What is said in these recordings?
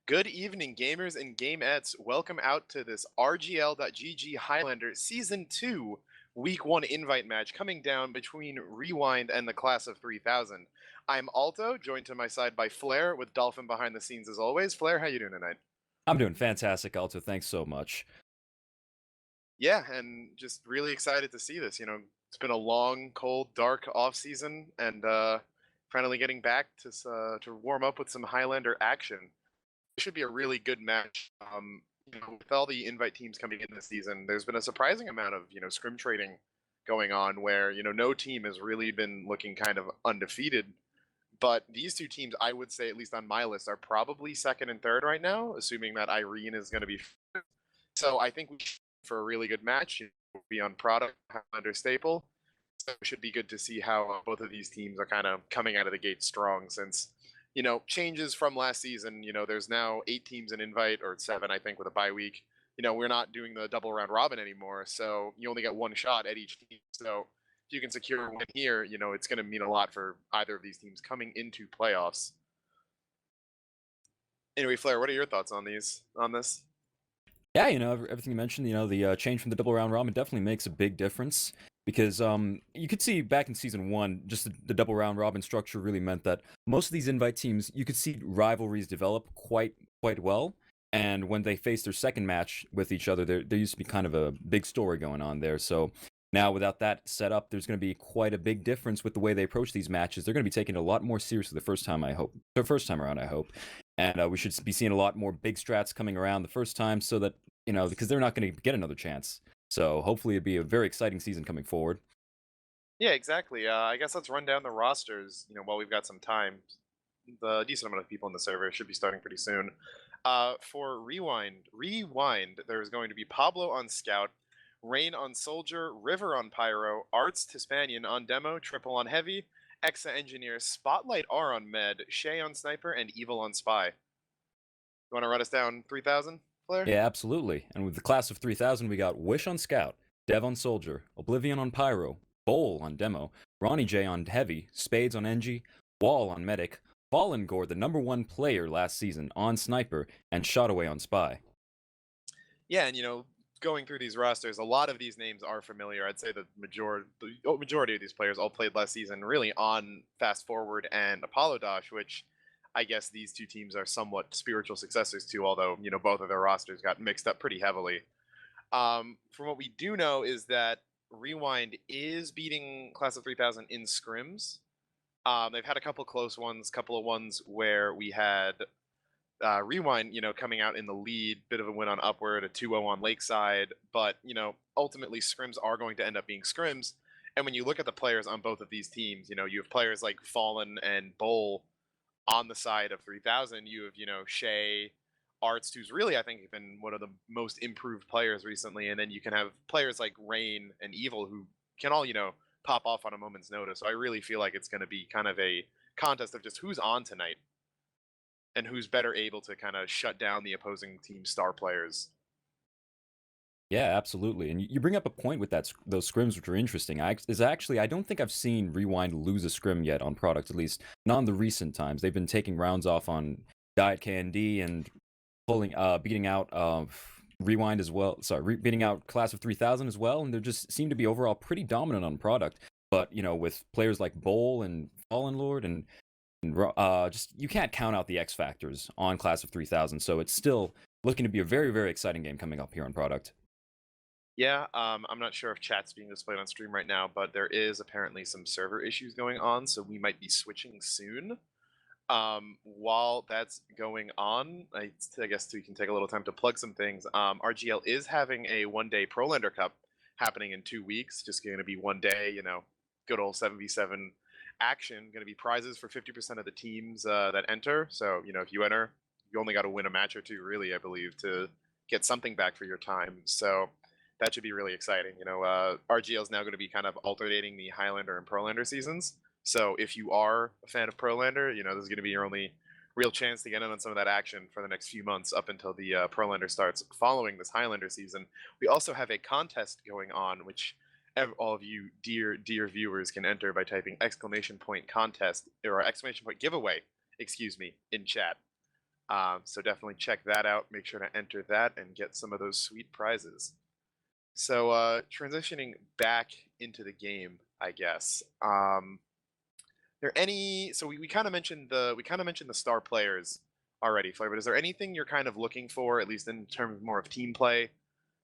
Good evening, gamers and gamettes. Welcome out to this RGL.GG Highlander Season 2 Week 1 invite match coming down between Rewind and the Class of 3000. I'm Alto, joined to my side by Flair, with Dolphin behind the scenes as always. Flair, how you doing tonight? I'm doing fantastic, Alto. Thanks so much. Yeah, and just really excited to see this. It's been a long, cold, dark off season, and finally getting back to warm up with some Highlander action. It should be a really good match. With all the invite teams coming in this season, there's been a surprising amount of scrim trading going on, where no team has really been looking kind of undefeated. But these two teams, I would say, at least on my list, are probably second and third right now, assuming that Irene is going to be. So I think we should for a really good match. We'll be on product Highlander staple. So it should be good to see how both of these teams are kind of coming out of the gate strong, since changes from last season. There's now 8 teams in invite, or 7, I think, with a bye week. We're not doing the double round robin anymore, so you only get one shot at each team. So if you can secure a win here, it's going to mean a lot for either of these teams coming into playoffs. Anyway, Flair, what are your thoughts on this? Yeah, everything you mentioned, the change from the double round robin definitely makes a big difference because you could see back in season 1, just the double round robin structure really meant that most of these invite teams, you could see rivalries develop quite well. And when they faced their second match with each other, there used to be kind of a big story going on there. So now without that set up, there's going to be quite a big difference with the way they approach these matches. They're going to be taking it a lot more seriously the first time around, I hope. And we should be seeing a lot more big strats coming around the first time, so that because they're not going to get another chance. So hopefully it'll be a very exciting season coming forward. Yeah, exactly. I guess let's run down the rosters. While we've got some time. The decent amount of people in the server should be starting pretty soon. For Rewind, there's going to be Pablo on Scout, Rain on Soldier, River on Pyro, Arts Tispanian on Demo, Triple on Heavy, Exa Engineer, Spotlight R on Med, Shay on Sniper, and Evil on Spy. You want to run us down 3000, Flair? Yeah, absolutely. And with the class of 3000, we got Wish on Scout, Dev on Soldier, Oblivion on Pyro, Bowl on Demo, Ronnie J on Heavy, Spades on Engie, Wall on Medic, Fallen Gore, the #1 player last season, on Sniper, and Shotaway on Spy. Yeah, and going through these rosters, a lot of these names are familiar. I'd say the majority of these players all played last season, really, on Fast Forward and Apollo Dash, which I guess these two teams are somewhat spiritual successors to, although both of their rosters got mixed up pretty heavily. From what we do know is that Rewind is beating Class of 3000 in scrims. They've had a couple close ones, couple of ones where we had Rewind, coming out in the lead, bit of a win on Upward, a 2-0 on Lakeside, but ultimately scrims are going to end up being scrims. And when you look at the players on both of these teams, you have players like Fallen and Bowl on the side of 3000. You have Shay, Arts, who's really, I think, been one of the most improved players recently, and then you can have players like Rain and Evil, who can all pop off on a moment's notice. So I really feel like it's going to be kind of a contest of just who's on tonight and who's better able to kind of shut down the opposing team's star players. Yeah, absolutely. And you bring up a point with those scrims, which are interesting. I don't think I've seen Rewind lose a scrim yet on product, at least not in the recent times. They've been taking rounds off on Diet KND and beating out Rewind as well. Sorry, beating out Class of 3000 as well, and they just seem to be overall pretty dominant on product. But with players like Bowl and Fallen Lord and just you can't count out the X factors on Class of 3000. So it's still looking to be a very, very exciting game coming up here on product. Yeah, I'm not sure if chat's being displayed on stream right now, but there is apparently some server issues going on, so we might be switching soon. While that's going on, I guess we can take a little time to plug some things. RGL is having a one-day Prolander Cup happening in 2 weeks. Just going to be one day, good old 7v7 action. Going to be prizes for 50% of the teams that enter. So, if you enter, you only got to win a match or two, really, I believe, to get something back for your time. So that should be really exciting. RGL is now going to be kind of alternating the Highlander and Prolander seasons. So if you are a fan of Prolander, this is going to be your only real chance to get in on some of that action for the next few months up until the Prolander starts following this Highlander season. We also have a contest going on, which all of you dear viewers can enter by typing !contest or !giveaway, in chat. So definitely check that out. Make sure to enter that and get some of those sweet prizes. So transitioning back into the game, I guess. There any? So we kind of mentioned the star players already, Flair. But is there anything you're kind of looking for, at least in terms more of team play?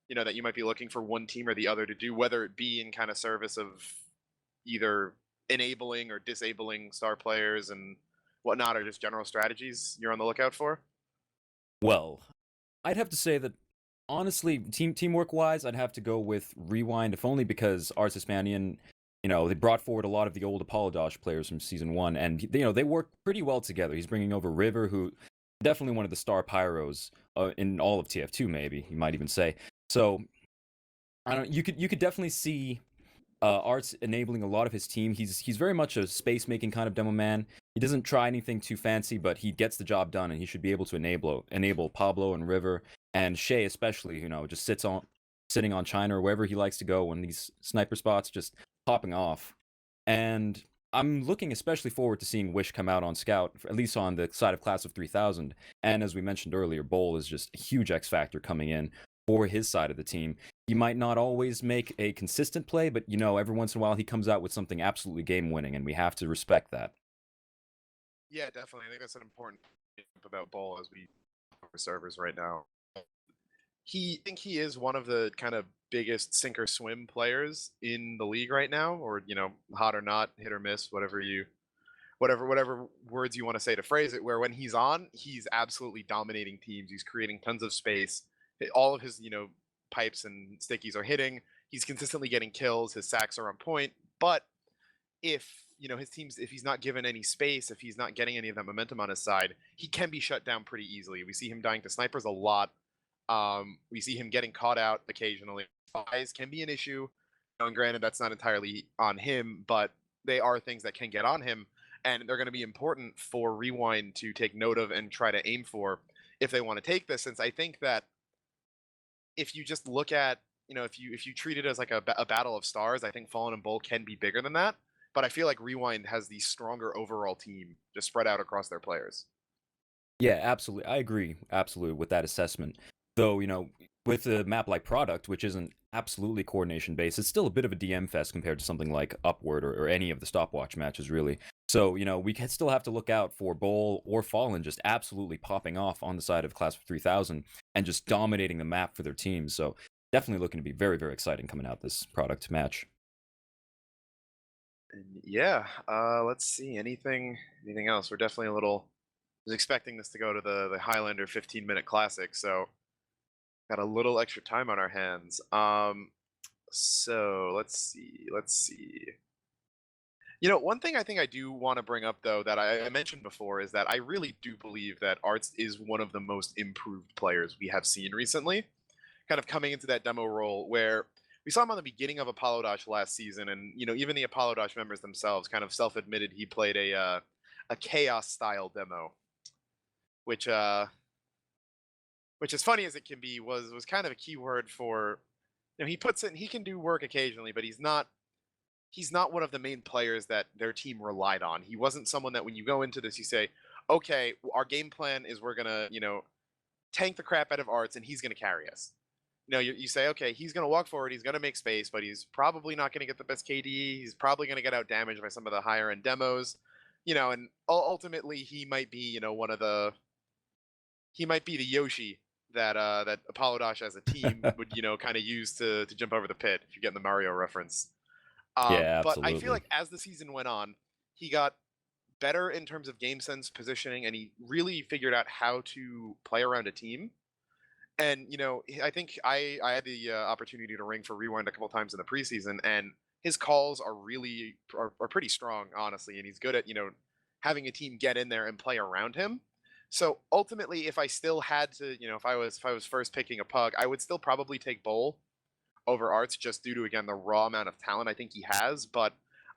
That you might be looking for one team or the other to do, whether it be in kind of service of either enabling or disabling star players and whatnot, or just general strategies you're on the lookout for? Well, I'd have to say that honestly, teamwork wise, I'd have to go with Rewind, if only because Ars Hispanian, they brought forward a lot of the old Apollo Dosh players from season one, and they work pretty well together. He's bringing over River, who definitely one of the star pyros in all of TF2, maybe you might even say. So I don't. You could definitely see Art's enabling a lot of his team. He's very much a space making kind of demo man. He doesn't try anything too fancy, but he gets the job done, and he should be able to enable Pablo and River and Shay especially. Just sitting on China or wherever he likes to go when these sniper spots just popping off. And I'm looking especially forward to seeing Wish come out on Scout, at least on the side of Class of 3000. And as we mentioned earlier, Bowl is just a huge X factor coming in for his side of the team. He might not always make a consistent play, but every once in a while he comes out with something absolutely game winning, and we have to respect that. Yeah, definitely. I think that's an important thing about Bull as we servers right now. I think he is one of the kind of biggest sink or swim players in the league right now, or hot or not, hit or miss, whatever words you want to say to phrase it. Where when he's on, he's absolutely dominating teams. He's creating tons of space. All of his pipes and stickies are hitting. He's consistently getting kills. His sacks are on point. But if his teams, if he's not given any space, if he's not getting any of that momentum on his side, he can be shut down pretty easily. We see him dying to snipers a lot. We see him getting caught out occasionally. Spies can be an issue. And granted, that's not entirely on him, but they are things that can get on him, and they're going to be important for Rewind to take note of and try to aim for if they want to take this. Since I think that if you just look at, if you treat it as like a battle of stars, I think Fallen and Bull can be bigger than that. But I feel like Rewind has the stronger overall team just spread out across their players. Yeah, absolutely. I agree absolutely with that assessment. Though, with a map like Product, which isn't absolutely coordination based, it's still a bit of a DM fest compared to something like Upward or any of the stopwatch matches, really. So, we can still have to look out for Bowl or Fallen just absolutely popping off on the side of Class of 3000 and just dominating the map for their teams. So, definitely looking to be very, very exciting coming out this Product match. And yeah, let's see. Anything else? We're definitely a little. Was expecting this to go to the Highlander 15-minute classic, so got a little extra time on our hands. So let's see. One thing I think I do want to bring up though that I mentioned before is that I really do believe that Arts is one of the most improved players we have seen recently. Kind of coming into that demo role where we saw him on the beginning of Apollo Dash last season, and even the Apollo Dash members themselves kind of self-admitted he played a chaos style demo, which as funny as it can be was kind of a key word for he puts in, he can do work occasionally, but he's not one of the main players that their team relied on. He wasn't someone that when you go into this you say, okay, our game plan is we're gonna tank the crap out of Arts and he's gonna carry us. You say, okay, he's gonna walk forward, he's gonna make space, but he's probably not gonna get the best KD. He's probably gonna get out damaged by some of the higher end demos. And ultimately he might be the Yoshi that Apollo Dash as a team would kind of use to jump over the pit, if you're getting the Mario reference. Yeah, But I feel absolutely. like as the season went on, he got better in terms of game sense, positioning, and he really figured out how to play around a team. And I think I had the opportunity to ring for Rewind a couple times in the preseason, and his calls are pretty strong, honestly. And he's good at having a team get in there and play around him. So ultimately, if I still had to, if I was first picking a pug, I would still probably take Bowl over Arts, just due to, again, the raw amount of talent I think he has. But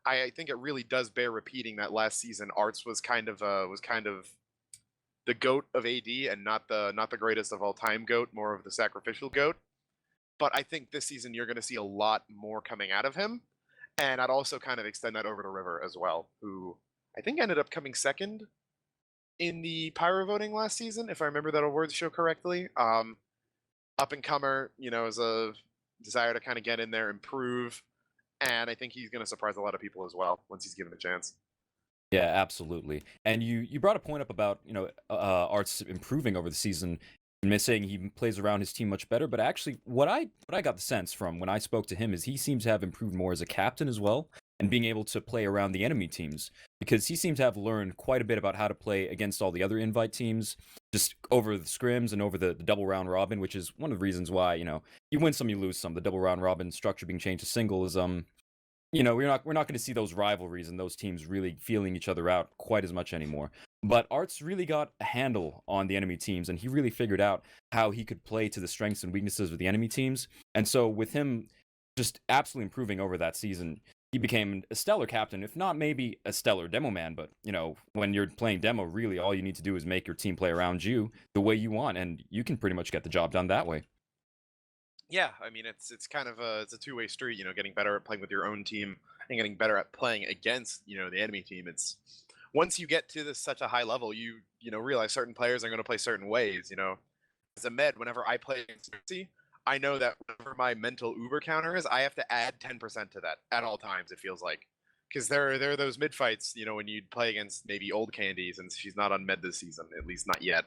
I think it really does bear repeating that last season Arts was kind of the goat of AD, and not the greatest of all time goat, more of the sacrificial goat. But I think this season you're going to see a lot more coming out of him, and I'd also kind of extend that over to River as well, who I think ended up coming second in the Pyro voting last season, if I remember that awards show correctly. Up and comer, is a desire to kind of get in there, improve, and I think he's going to surprise a lot of people as well once he's given a chance. Yeah, absolutely. And you brought a point up about Arts improving over the season, and saying he plays around his team much better. But actually, what I got the sense from when I spoke to him is he seems to have improved more as a captain as well, and being able to play around the enemy teams because he seems to have learned quite a bit about how to play against all the other invite teams, just over the scrims and over the double round robin, which is one of the reasons why you win some, you lose some. The double round robin structure being changed to single is we're not going to see those rivalries and those teams really feeling each other out quite as much anymore. But Arts really got a handle on the enemy teams, and he really figured out how he could play to the strengths and weaknesses of the enemy teams. And so, with him just absolutely improving over that season, he became a stellar captain, if not maybe a stellar demo man. But when you're playing demo, really all you need to do is make your team play around you the way you want, and you can pretty much get the job done that way. Yeah, I mean it's kind of it's a two-way street, getting better at playing with your own team and getting better at playing against, the enemy team. It's once you get to this such a high level, you realize certain players are going to play certain ways. As a med, whenever I play against Mercy, I know that whatever my mental Uber counter is, I have to add 10% to that at all times, it feels like. Because there are those mid fights, when you'd play against maybe old Candy, since she's not on med this season, at least not yet.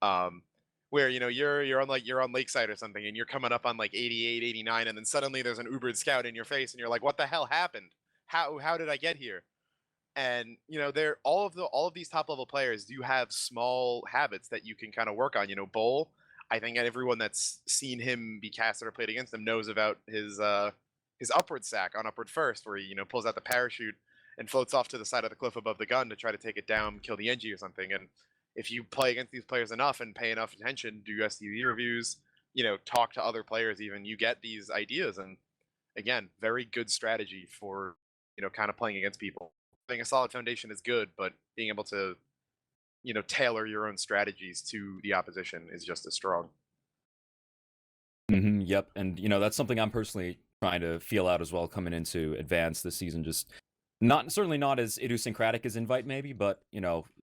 Um, where you're on Lakeside or something and you're coming up on like 88, 89, and then suddenly there's an Ubered scout in your face and you're like, what the hell happened? How did I get here? And they're all of these top level players do have small habits that you can kind of work on. Bowl, I think everyone that's seen him be casted or played against him knows about his upward sack on upward first, where he pulls out the parachute and floats off to the side of the cliff above the gun to try to take it down, kill the NG or something. And if you play against these players enough and pay enough attention, do STV reviews, talk to other players, even, you get these ideas. And again, very good strategy for kind of playing against people. Having a solid foundation is good, but being able to tailor your own strategies to the opposition is just as strong. Yep, and that's something I'm personally trying to feel out as well coming into advance this season. Just certainly not as idiosyncratic as Invite maybe, but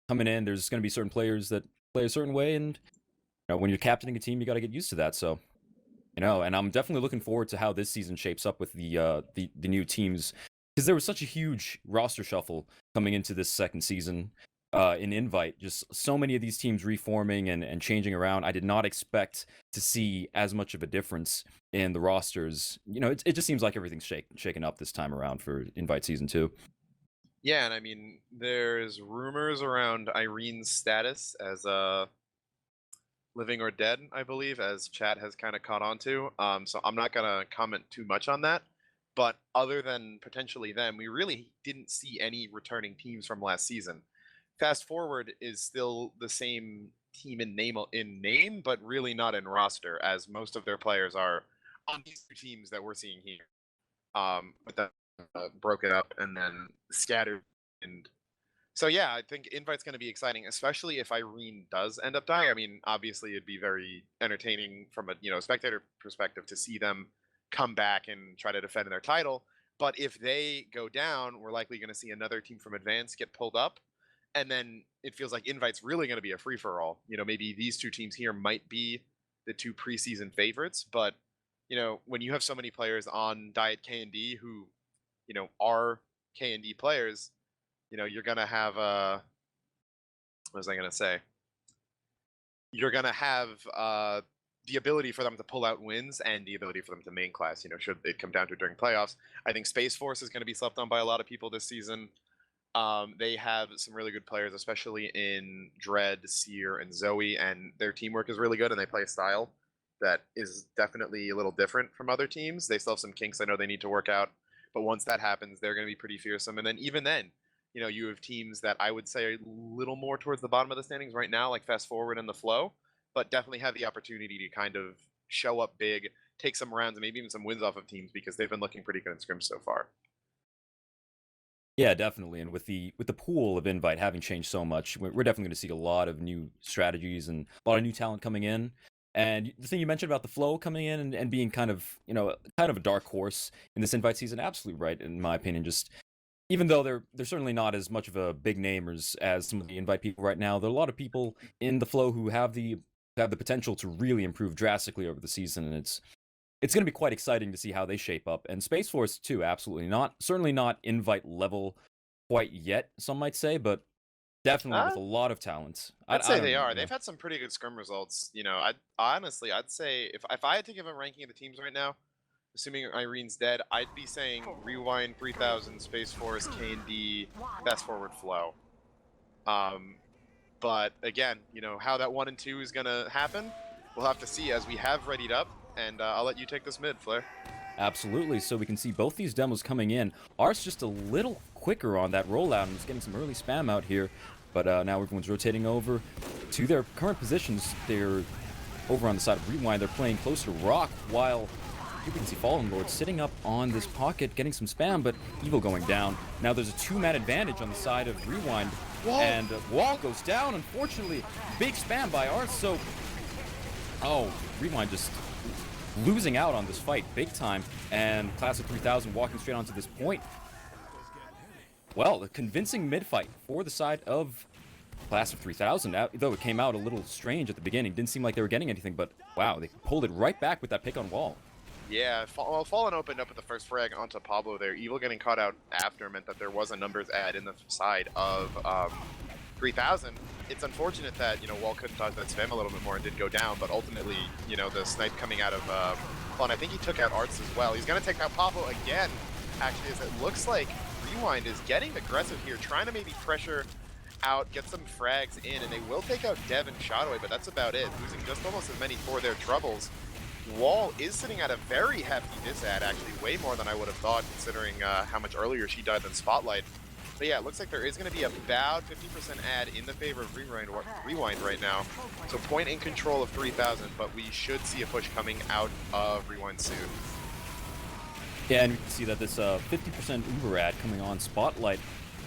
coming in, there's going to be certain players that play a certain way, and when you're captaining a team, you got to get used to that. So and I'm definitely looking forward to how this season shapes up with the new teams, because there was such a huge roster shuffle coming into this second season. In Invite, just so many of these teams reforming and changing around. I did not expect to see as much of a difference in the rosters. It just seems like everything's shaken up this time around for Invite Season 2. Yeah, and I mean, there's rumors around Irene's status as living or dead, I believe, as chat has kind of caught on to. So I'm not gonna comment too much on that. But other than potentially them, we really didn't see any returning teams from last season. Fast Forward is still the same team in name, but really not in roster, as most of their players are on these two teams that we're seeing here. But that broken up and then scattered. And so yeah, I think Invite's going to be exciting, especially if Irene does end up dying. I mean, obviously it'd be very entertaining from a spectator perspective to see them come back and try to defend their title. But if they go down, we're likely going to see another team from Advance get pulled up, and then it feels like Invite's really going to be a free for all. Maybe these two teams here might be the two preseason favorites, but when you have so many players on Diet K and D who, are K and D players, you're gonna have what was I gonna say? You're gonna have the ability for them to pull out wins and the ability for them to main class. Should it come down to it during playoffs, I think Space Force is going to be slept on by a lot of people this season. They have some really good players, especially in Dread, Seer, and Zoe, and their teamwork is really good, and they play a style that is definitely a little different from other teams. They still have some kinks I know they need to work out, but once that happens, they're going to be pretty fearsome. And then even then, you have teams that I would say are a little more towards the bottom of the standings right now, like Fast Forward and the Flow, but definitely have the opportunity to kind of show up big, take some rounds, and maybe even some wins off of teams, because they've been looking pretty good in scrims so far. Yeah, definitely. And with the pool of Invite having changed so much, we're definitely going to see a lot of new strategies and a lot of new talent coming in. And the thing you mentioned about the flow coming in and being kind of a dark horse in this Invite season, absolutely right in my opinion. Just even though they're certainly not as much of a big name as some of the invite people right now, there are a lot of people in the flow who have the potential to really improve drastically over the season, and it's going to be quite exciting to see how they shape up. And Space Force too, absolutely not, certainly not invite level quite yet, some might say, but definitely with Uh, a lot of talent. I'd I say they don't know, are. yeah. They've had some pretty good scrim results. You know, I'd say if I had to give a ranking of the teams right now, assuming Irene's dead, I'd be saying Rewind, 3000, Space Force, K&D, Fast Forward, Flow. But again, you know, how that 1 and 2 is going to happen, we'll have to see as we have readied up, and I'll let you take this mid, Flair. Absolutely. So we can see both these demos coming in. Ours just a little quicker on that rollout and is getting some early spam out here. But now everyone's rotating over to their current positions. They're over on the side of Rewind. They're playing close to Rock, while you can see Fallen Lord sitting up on this pocket, getting some spam, but Evil going down. Now there's a 2-man advantage on the side of Rewind. Whoa. And Wall goes down, unfortunately. Big spam by ours, so... Oh, Rewind just losing out on this fight big time, and Class of 3000 walking straight onto this point. Well, a convincing mid-fight for the side of Class of 3000, though it came out a little strange at the beginning. Didn't seem like they were getting anything, but wow, they pulled it right back with that pick on Wall. Yeah, well, Fallen opened up with the first frag onto Pablo there. Evil getting caught out after meant that there was a numbers add in the side of 3000. It's unfortunate that, you know, Wall couldn't dodge that spam a little bit more and did go down, but ultimately, you know, the snipe coming out of Fallen, I think he took out Arts as well. He's going to take out Pablo again, actually, as it looks like Rewind is getting aggressive here, trying to maybe pressure out, get some frags in, and they will take out Dev and Shotaway, but that's about it, losing just almost as many for their troubles. Wall is sitting at a very hefty disad, actually, way more than I would have thought, considering how much earlier she died than Spotlight. But yeah, it looks like there is going to be about 50% add in the favor of Rewind right now. So point in control of 3000, but we should see a push coming out of Rewind soon. Yeah, and we can see that this 50% Uber ad coming on Spotlight.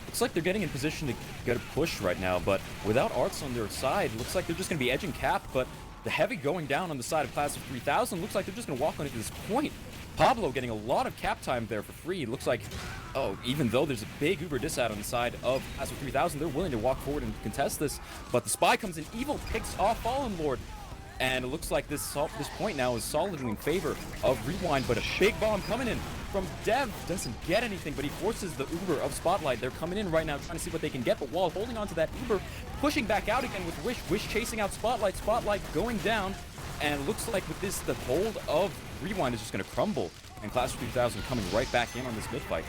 Looks like they're getting in position to get a push right now, but without Arts on their side, looks like they're just going to be edging cap, but the heavy going down on the side of Class of 3000 looks like they're just going to walk on into this point. Pablo getting a lot of cap time there for free. It looks like, oh, even though there's a big Uber disad on the side of Class of 3000, they're willing to walk forward and contest this, but the Spy comes in, Evil picks off Fallen Lord, and it looks like this point now is solidly in favor of Rewind, but a big bomb coming in from Dev doesn't get anything, but he forces the Uber of Spotlight. They're coming in right now trying to see what they can get, but Wall holding on to that Uber, pushing back out again with Wish. Wish chasing out Spotlight. Spotlight going down, and it looks like with this, the hold of Rewind is just going to crumble, and Class of 3000 coming right back in on this mid-fight,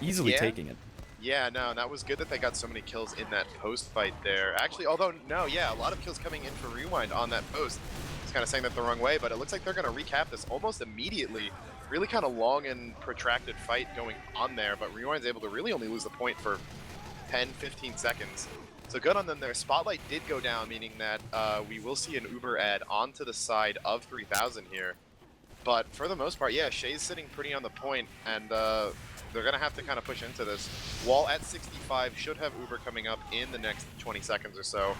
easily taking it. Yeah, no, and that was good that they got so many kills in that post fight there. Actually, although, no, yeah, a lot of kills coming in for Rewind on that post. It's kind of saying that the wrong way, but it looks like they're going to recap this almost immediately. Really kind of long and protracted fight going on there, but Rewind's able to really only lose the point for 10, 15 seconds. So good on them there. Spotlight did go down, meaning that we will see an Uber ad onto the side of 3000 here. But for the most part, yeah, Shay's sitting pretty on the point, and they're going to have to kind of push into this. Wall at 65 should have Uber coming up in the next 20 seconds or so.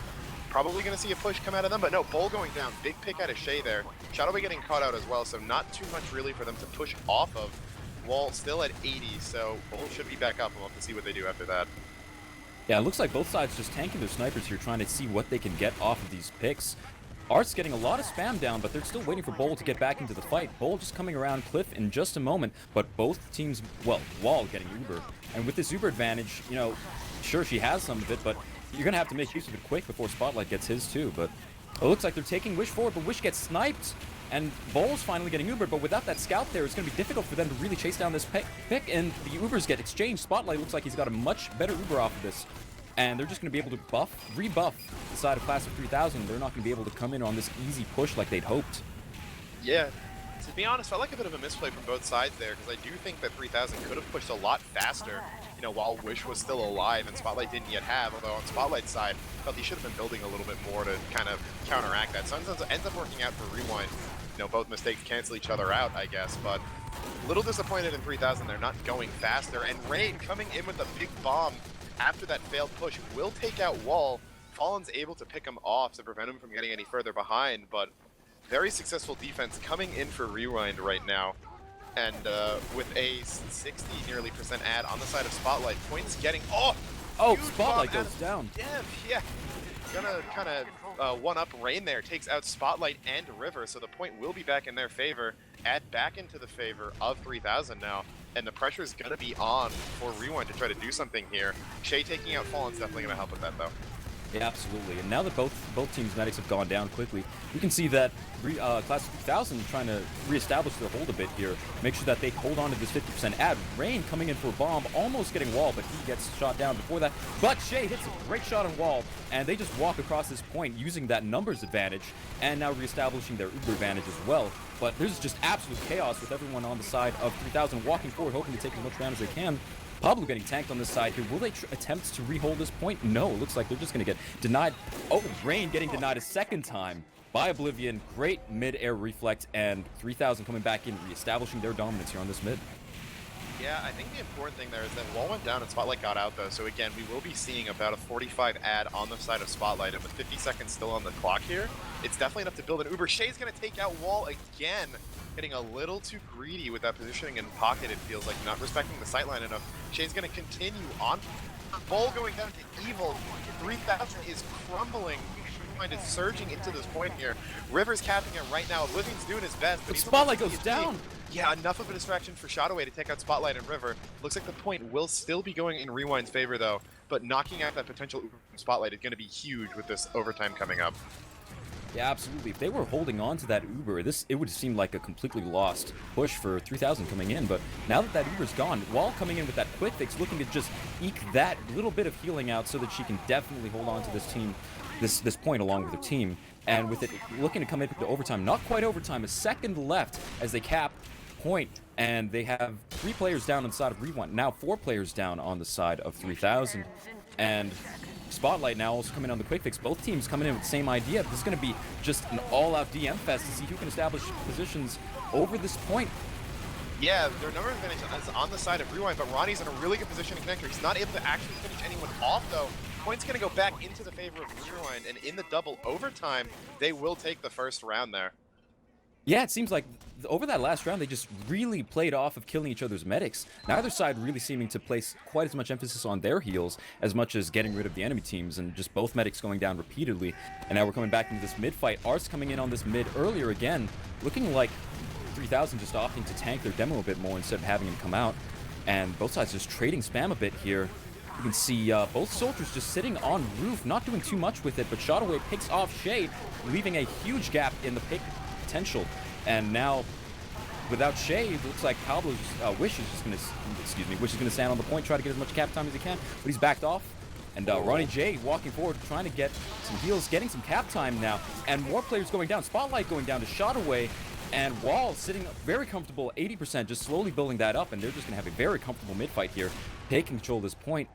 Probably going to see a push come out of them, but no, Bull going down. Big pick out of Shay there. Shadowway getting caught out as well, so not too much really for them to push off of. Wall still at 80, so Bull should be back up, and we'll have to see what they do after that. Yeah, it looks like both sides just tanking their snipers here, trying to see what they can get off of these picks. Art's getting a lot of spam down, but they're still waiting for Bowl to get back into the fight. Bowl just coming around Cliff in just a moment, but both teams, well, Wall getting Uber. And with this Uber advantage, you know, sure, she has some of it, but you're going to have to make use of it quick before Spotlight gets his too. But it looks like they're taking Wish forward, but Wish gets sniped, and Bowl's finally getting Uber, but without that scout there, it's going to be difficult for them to really chase down this pick, and the Ubers get exchanged. Spotlight looks like he's got a much better Uber off of this, and they're just going to be able to rebuff the side of Class of 3000. They're not going to be able to come in on this easy push like they'd hoped. Yeah, to be honest, felt like a bit of a misplay from both sides there, because I do think that 3000 could have pushed a lot faster, you know, while Wish was still alive and Spotlight didn't yet have, although on Spotlight's side, I felt he should have been building a little bit more to kind of counteract that. So it ends up working out for Rewind. You know, both mistakes cancel each other out, I guess, but a little disappointed in 3000 they're not going faster, and Rain coming in with a big bomb after that failed push will take out Wall. Fallen's able to pick him off to prevent him from getting any further behind, but very successful defense coming in for Rewind right now. And with a 60 nearly percent ad on the side of Spotlight, Point's getting Oh, huge Spotlight bomb goes down. Yeah. Gonna kind of one-up Rain there, takes out Spotlight and River, so the point will be back in their favor. Add back into the favor of 3000 now, and the pressure is gonna be on for Rewind to try to do something here. Shay taking out Fallen's definitely gonna help with that though. Yeah, absolutely. And now that both teams' medics have gone down quickly, you can see that Class of 3000 trying to reestablish their hold a bit here. Make sure that they hold on to this 50% ad. Rain coming in for a bomb, almost getting wall, but he gets shot down before that. But Shay hits a great shot on wall, and they just walk across this point using that numbers advantage, and now reestablishing their Uber advantage as well. But there's just absolute chaos with everyone on the side of 3000 walking forward, hoping to take as much ground as they can. Pablo getting tanked on this side here. Will they attempt to rehold this point? No, it looks like they're just going to get denied. Oh, Rain getting denied a second time by Oblivion. Great mid-air reflect, and 3000 coming back in, reestablishing their dominance here on this mid. Yeah, I think the important thing there is that wall went down and Spotlight got out though, so again, we will be seeing about a 45 ad on the side of Spotlight, and with 50 seconds still on the clock here, it's definitely enough to build an Uber. Shay's going to take out wall again, getting a little too greedy with that positioning in pocket, it feels like, not respecting the sightline enough. Shay's going to continue on. Bull going down to Evil. 3000 is crumbling. Mind is surging into this point here. River's capping it right now. Oblivion's doing his best, but Spotlight goes down. Yeah, enough of a distraction for Shotaway to take out Spotlight and River. Looks like the point will still be going in Rewind's favor though, but knocking out that potential Uber from Spotlight is going to be huge with this overtime coming up. Yeah, absolutely. If they were holding on to that Uber, it would seem like a completely lost push for 3000 coming in. But now that that Uber's gone, Wall coming in with that quick fix, looking to just eke that little bit of healing out so that she can definitely hold on to this team, this point along with her team. And with it looking to come into overtime, not quite overtime, a second left as they cap point. And they have 3 players down on the side of Rewind. Now 4 players down on the side of 3000. And Spotlight now also coming on the quick fix. Both teams coming in with the same idea. This is going to be just an all-out DM fest to see who can establish positions over this point. Yeah, their number advantage is on the side of Rewind, but Ronnie's in a really good position to connect her. He's not able to actually finish anyone off, though. Point's going to go back into the favor of Rewind, and in the double overtime, they will take the first round there. Yeah, it seems like over that last round, they just really played off of killing each other's medics. Neither side really seeming to place quite as much emphasis on their heals as much as getting rid of the enemy teams, and just both medics going down repeatedly. And now we're coming back into this mid fight. Ars coming in on this mid earlier again, looking like 3000 just opting to tank their demo a bit more instead of having him come out. And both sides just trading spam a bit here. You can see both soldiers just sitting on roof, not doing too much with it, but Shotaway picks off Shay, leaving a huge gap in the pick potential. And now, without Shay, it looks like Pablo's Wish is just going to, Wish is going to stand on the point, try to get as much cap time as he can, but he's backed off. And Ronnie J walking forward, trying to get some heals, getting some cap time now, and more players going down. Spotlight going down to Shotaway, and Wall sitting very comfortable, 80%, just slowly building that up, and they're just going to have a very comfortable mid fight here, taking control of this point.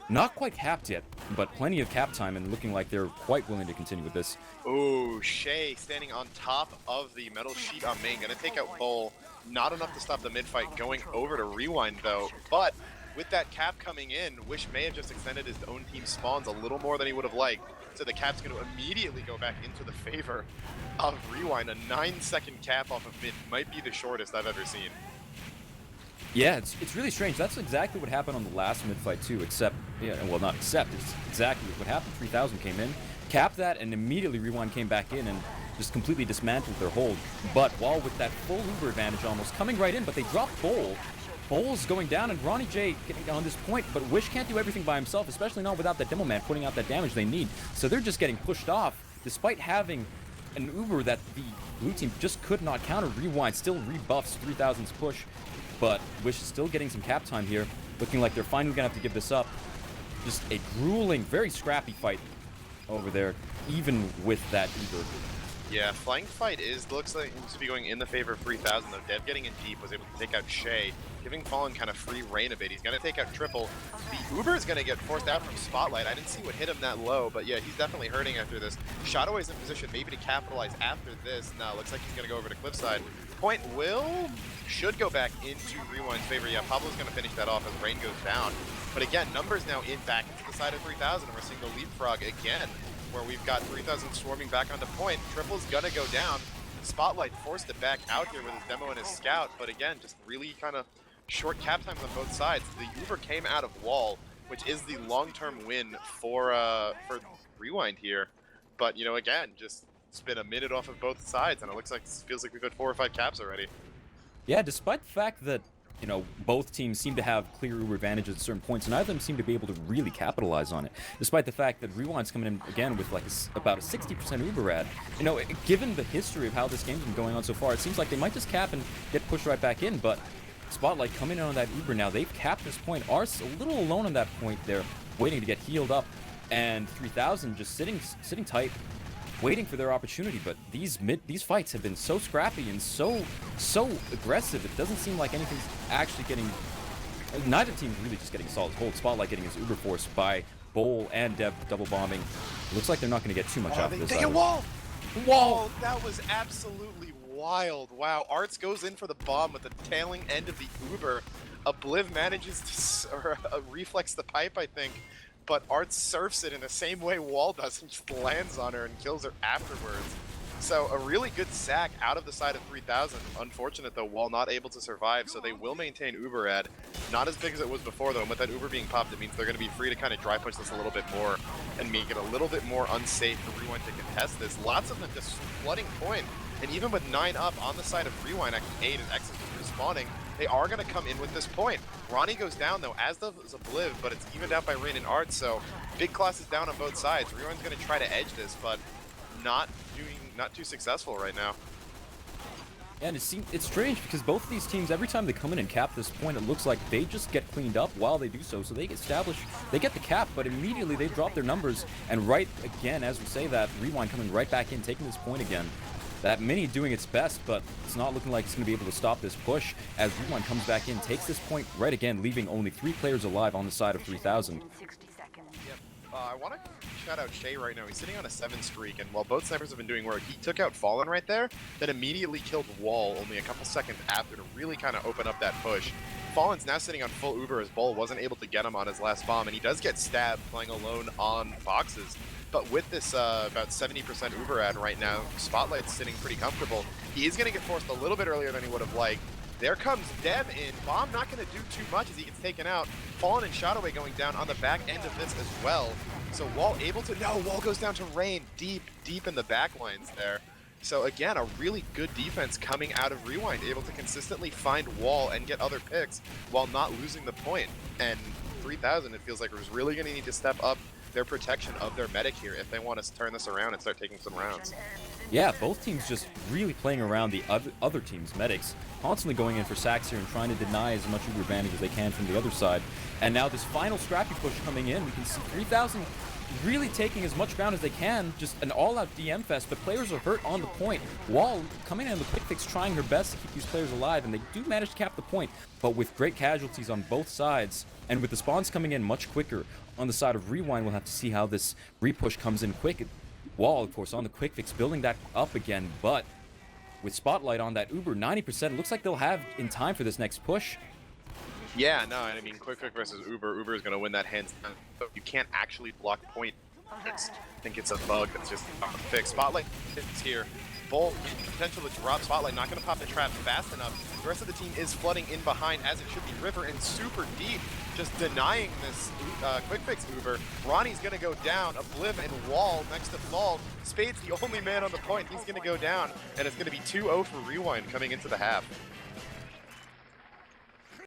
Not quite capped yet, but plenty of cap time and looking like they're quite willing to continue with this. Ooh, Shay standing on top of the metal sheet on main, gonna take out Bull. Not enough to stop the mid fight, going over to Rewind though. But with that cap coming in, Wish may have just extended his own team spawns a little more than he would have liked. So the cap's gonna immediately go back into the favor of Rewind. A 9-second cap off of mid might be the shortest I've ever seen. Yeah, it's really strange. That's exactly what happened on the last mid-fight too, except, yeah, well, not except, it's exactly what happened. 3000 came in, capped that, and immediately Rewind came back in and just completely dismantled their hold. But Wall with that full Uber advantage almost coming right in, but they dropped Bowl. Bowl's going down, and Ronnie J getting on this point, but Wish can't do everything by himself, especially not without that Demo Man putting out that damage they need. So they're just getting pushed off, despite having an Uber that the blue team just could not counter. Rewind still rebuffs 3000's push. But Wish is still getting some cap time here. Looking like they're finally going to have to give this up. Just a grueling, very scrappy fight over there, even with that Uber. Yeah, flying fight looks like it to be going in the favor of 3000 though. Dev getting in deep was able to take out Shay, giving Fallen kind of free reign a bit. He's going to take out Triple. The Uber is going to get forced out from Spotlight. I didn't see what hit him that low, but yeah, he's definitely hurting after this. Shotaway's in position maybe to capitalize after this. Now looks like he's going to go over to Cliffside. Point should go back into Rewind's favor. Yeah, Pablo's going to finish that off as Rain goes down. But again, numbers now in back into the side of 3000, and we're seeing the leapfrog again, where we've got 3000 swarming back onto point. Triple's gonna go down. Spotlight forced it back out here with his demo and his scout, but again, just really kind of short cap times on both sides. The Uber came out of wall, which is the long-term win for Rewind here. But, you know, again, just it's been a minute off of both sides, and it looks like feels like we've got 4 or 5 caps already. Yeah, despite the fact that, you know, both teams seem to have clear Uber advantages at certain points, and neither of them seem to be able to really capitalize on it. Despite the fact that Rewind's coming in again with like about a 60% Uber ad. You know, given the history of how this game's been going on so far, it seems like they might just cap and get pushed right back in, but Spotlight coming in on that Uber now. They've capped this point. Arse a little alone on that point there, waiting to get healed up, and 3000 just sitting tight, waiting for their opportunity. But these fights have been so scrappy and so aggressive. It doesn't seem like anything's actually getting. Neither team's really just getting solid hold. Spotlight getting his Uber forced by Bowl and Dev double bombing. Looks like they're not going to get too much out of this. They get wall! Wall! That was absolutely wild. Wow, Arts goes in for the bomb with the tailing end of the Uber. Obliv manages to reflex the pipe, I think, but Arts surfs it in the same way Wall does and just lands on her and kills her afterwards. So a really good sack out of the side of 3000. Unfortunate though, Wall not able to survive, so they will maintain Uber ad. Not as big as it was before though, and with that Uber being popped, it means they're going to be free to kind of dry push this a little bit more and make it a little bit more unsafe for Rewind to contest this. Lots of them just flooding point, and even with 9 up on the side of Rewind, actually 8 and X is just respawning, they are going to come in with this point. Ronnie goes down though, as does Obliv, but it's evened out by Rain and Art, so big class is down on both sides. Rewind's going to try to edge this, but not too successful right now. And it's strange because both of these teams, every time they come in and cap this point, it looks like they just get cleaned up while they do so. So they get the cap, but immediately they drop their numbers. And right again, as we say that, Rewind coming right back in, taking this point again. That Mini doing its best, but it's not looking like it's going to be able to stop this push as Rewind comes back in, takes this point right again, leaving only 3 players alive on the side of 3000. Yep. I want to shout out Shay right now. He's sitting on a 7 streak, and while both snipers have been doing work, he took out Fallen right there, then immediately killed Wall only a couple seconds after to really kind of open up that push. Fallen's now sitting on full Uber as Bull wasn't able to get him on his last bomb, and he does get stabbed playing alone on boxes. But with this about 70% Uber ad right now, Spotlight's sitting pretty comfortable. He is going to get forced a little bit earlier than he would have liked. There comes Deb in. Bomb not going to do too much as he gets taken out. Fallen and Shadowway going down on the back end of this as well. So Wall able to... No, Wall goes down to Rain deep in the back lines there. So again, a really good defense coming out of Rewind, able to consistently find Wall and get other picks while not losing the point. And 3000, it feels like, was really going to need to step up their protection of their medic here if they want to turn this around and start taking some rounds. Yeah, both teams just really playing around the other team's medics, constantly going in for sacks here and trying to deny as much Uber advantage as they can from the other side. And now this final scrappy push coming in, we can see 3000 really taking as much ground as they can, just an all-out DM fest, but players are hurt on the point. Wall coming in the quick fix, trying her best to keep these players alive, and they do manage to cap the point, but with great casualties on both sides, and with the spawns coming in much quicker on the side of Rewind, we'll have to see how this repush comes in quick. Wall, of course, on the quick fix, building that up again, but with Spotlight on that Uber, 90%, it looks like they'll have in time for this next push. Yeah, no, and I mean, Quick Fix versus Uber. Uber is going to win that hands down. So you can't actually block point. I think it's a bug that's just not fixed. Spotlight is here. Bull, potential to drop. Spotlight not going to pop the trap fast enough. The rest of the team is flooding in behind, as it should be. River and super deep, just denying this Quick Fix Uber. Ronnie's going to go down. Obliv and Wall next to Fall. Spade's the only man on the point. He's going to go down, and it's going to be 2-0 for Rewind coming into the half.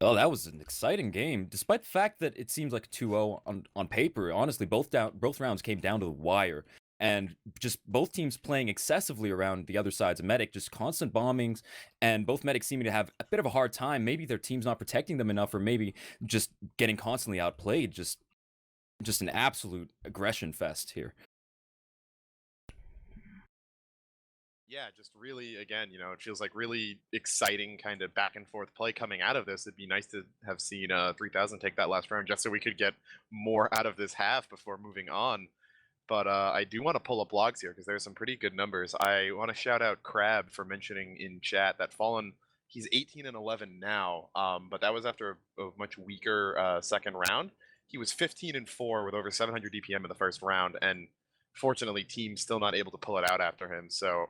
Oh, that was an exciting game, despite the fact that it seems like 2-0 on paper. Honestly, both rounds came down to the wire, and just both teams playing excessively around the other side's medic, just constant bombings, and both medics seeming to have a bit of a hard time. Maybe their team's not protecting them enough, or maybe just getting constantly outplayed. Just an absolute aggression fest here. Yeah, just really, again, you know, it feels like really exciting kind of back and forth play coming out of this. It'd be nice to have seen 3000 take that last round just so we could get more out of this half before moving on. But I do want to pull up logs here because there's some pretty good numbers. I want to shout out Crab for mentioning in chat that Fallen, he's 18 and 11 now, but that was after a much weaker second round. He was 15 and 4 with over 700 DPM in the first round, and fortunately, team still not able to pull it out after him. So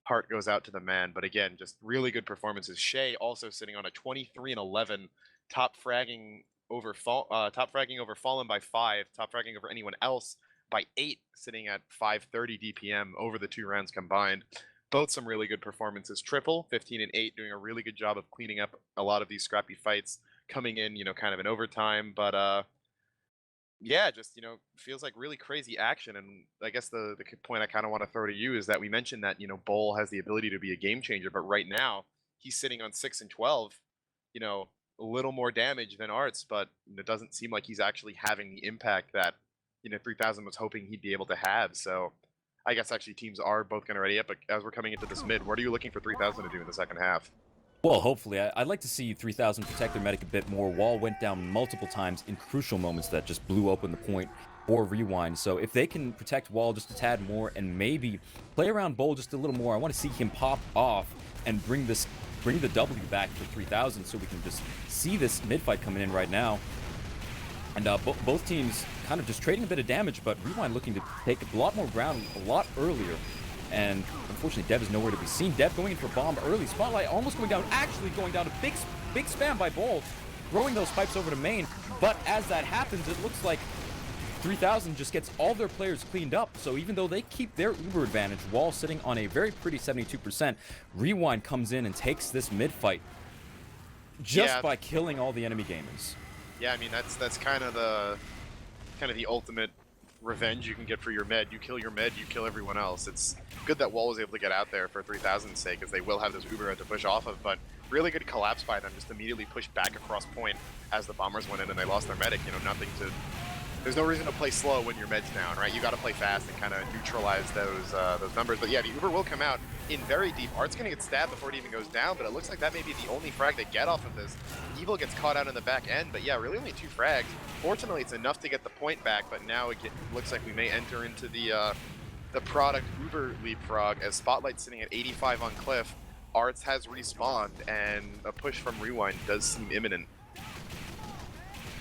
heart goes out to the man. But again, just really good performances. Shea also sitting on a 23-11, top fragging top fragging over Fallen by 5, top fragging over anyone else by 8, sitting at 530 DPM over the 2 rounds combined. Both some really good performances. Triple, 15 and 8, doing a really good job of cleaning up a lot of these scrappy fights, coming in, kind of in overtime. But yeah, just feels like really crazy action. And I guess the point I kind of want to throw to you is that we mentioned that Bull has the ability to be a game changer, but right now he's sitting on 6 and 12. A little more damage than Arts, but it doesn't seem like he's actually having the impact that 3000 was hoping he'd be able to have. So I guess actually teams are both going to ready up. But as we're coming into this mid, what are you looking for 3000 to do in the second half? Well, hopefully. I'd like to see 3000 protect their medic a bit more. Wall went down multiple times in crucial moments that just blew open the point for Rewind. So if they can protect Wall just a tad more and maybe play around Bowl just a little more, I want to see him pop off and bring the W back for 3000 so we can just see this mid-fight coming in right now. And both teams kind of just trading a bit of damage, but Rewind looking to take a lot more ground a lot earlier. And unfortunately, Dev is nowhere to be seen. Dev going in for a bomb early. Spotlight almost going down, actually going down. A big spam by Bowl, throwing those pipes over to main. But as that happens, it looks like 3000 just gets all their players cleaned up. So even though they keep their Uber advantage, Wall sitting on a very pretty 72%, Rewind comes in and takes this mid fight just by killing all the enemy gamers. Yeah, I mean that's kind of the ultimate revenge you can get for your med. You kill your med, you kill everyone else. It's good that Wall was able to get out there for 3000's sake, as they will have this Uber to push off of, but really good collapse by them, just immediately pushed back across point as the bombers went in and they lost their medic. There's no reason to play slow when your med's down, right? You got to play fast and kind of neutralize those numbers. But yeah, the Uber will come out in very deep. Art's going to get stabbed before it even goes down, but it looks like that may be the only frag they get off of this. Evil gets caught out in the back end, but yeah, really only 2 frags. Fortunately, it's enough to get the point back, but now it looks like we may enter into the product Uber leapfrog, as Spotlight's sitting at 85 on Cliff. Arts has respawned, and a push from Rewind does seem imminent.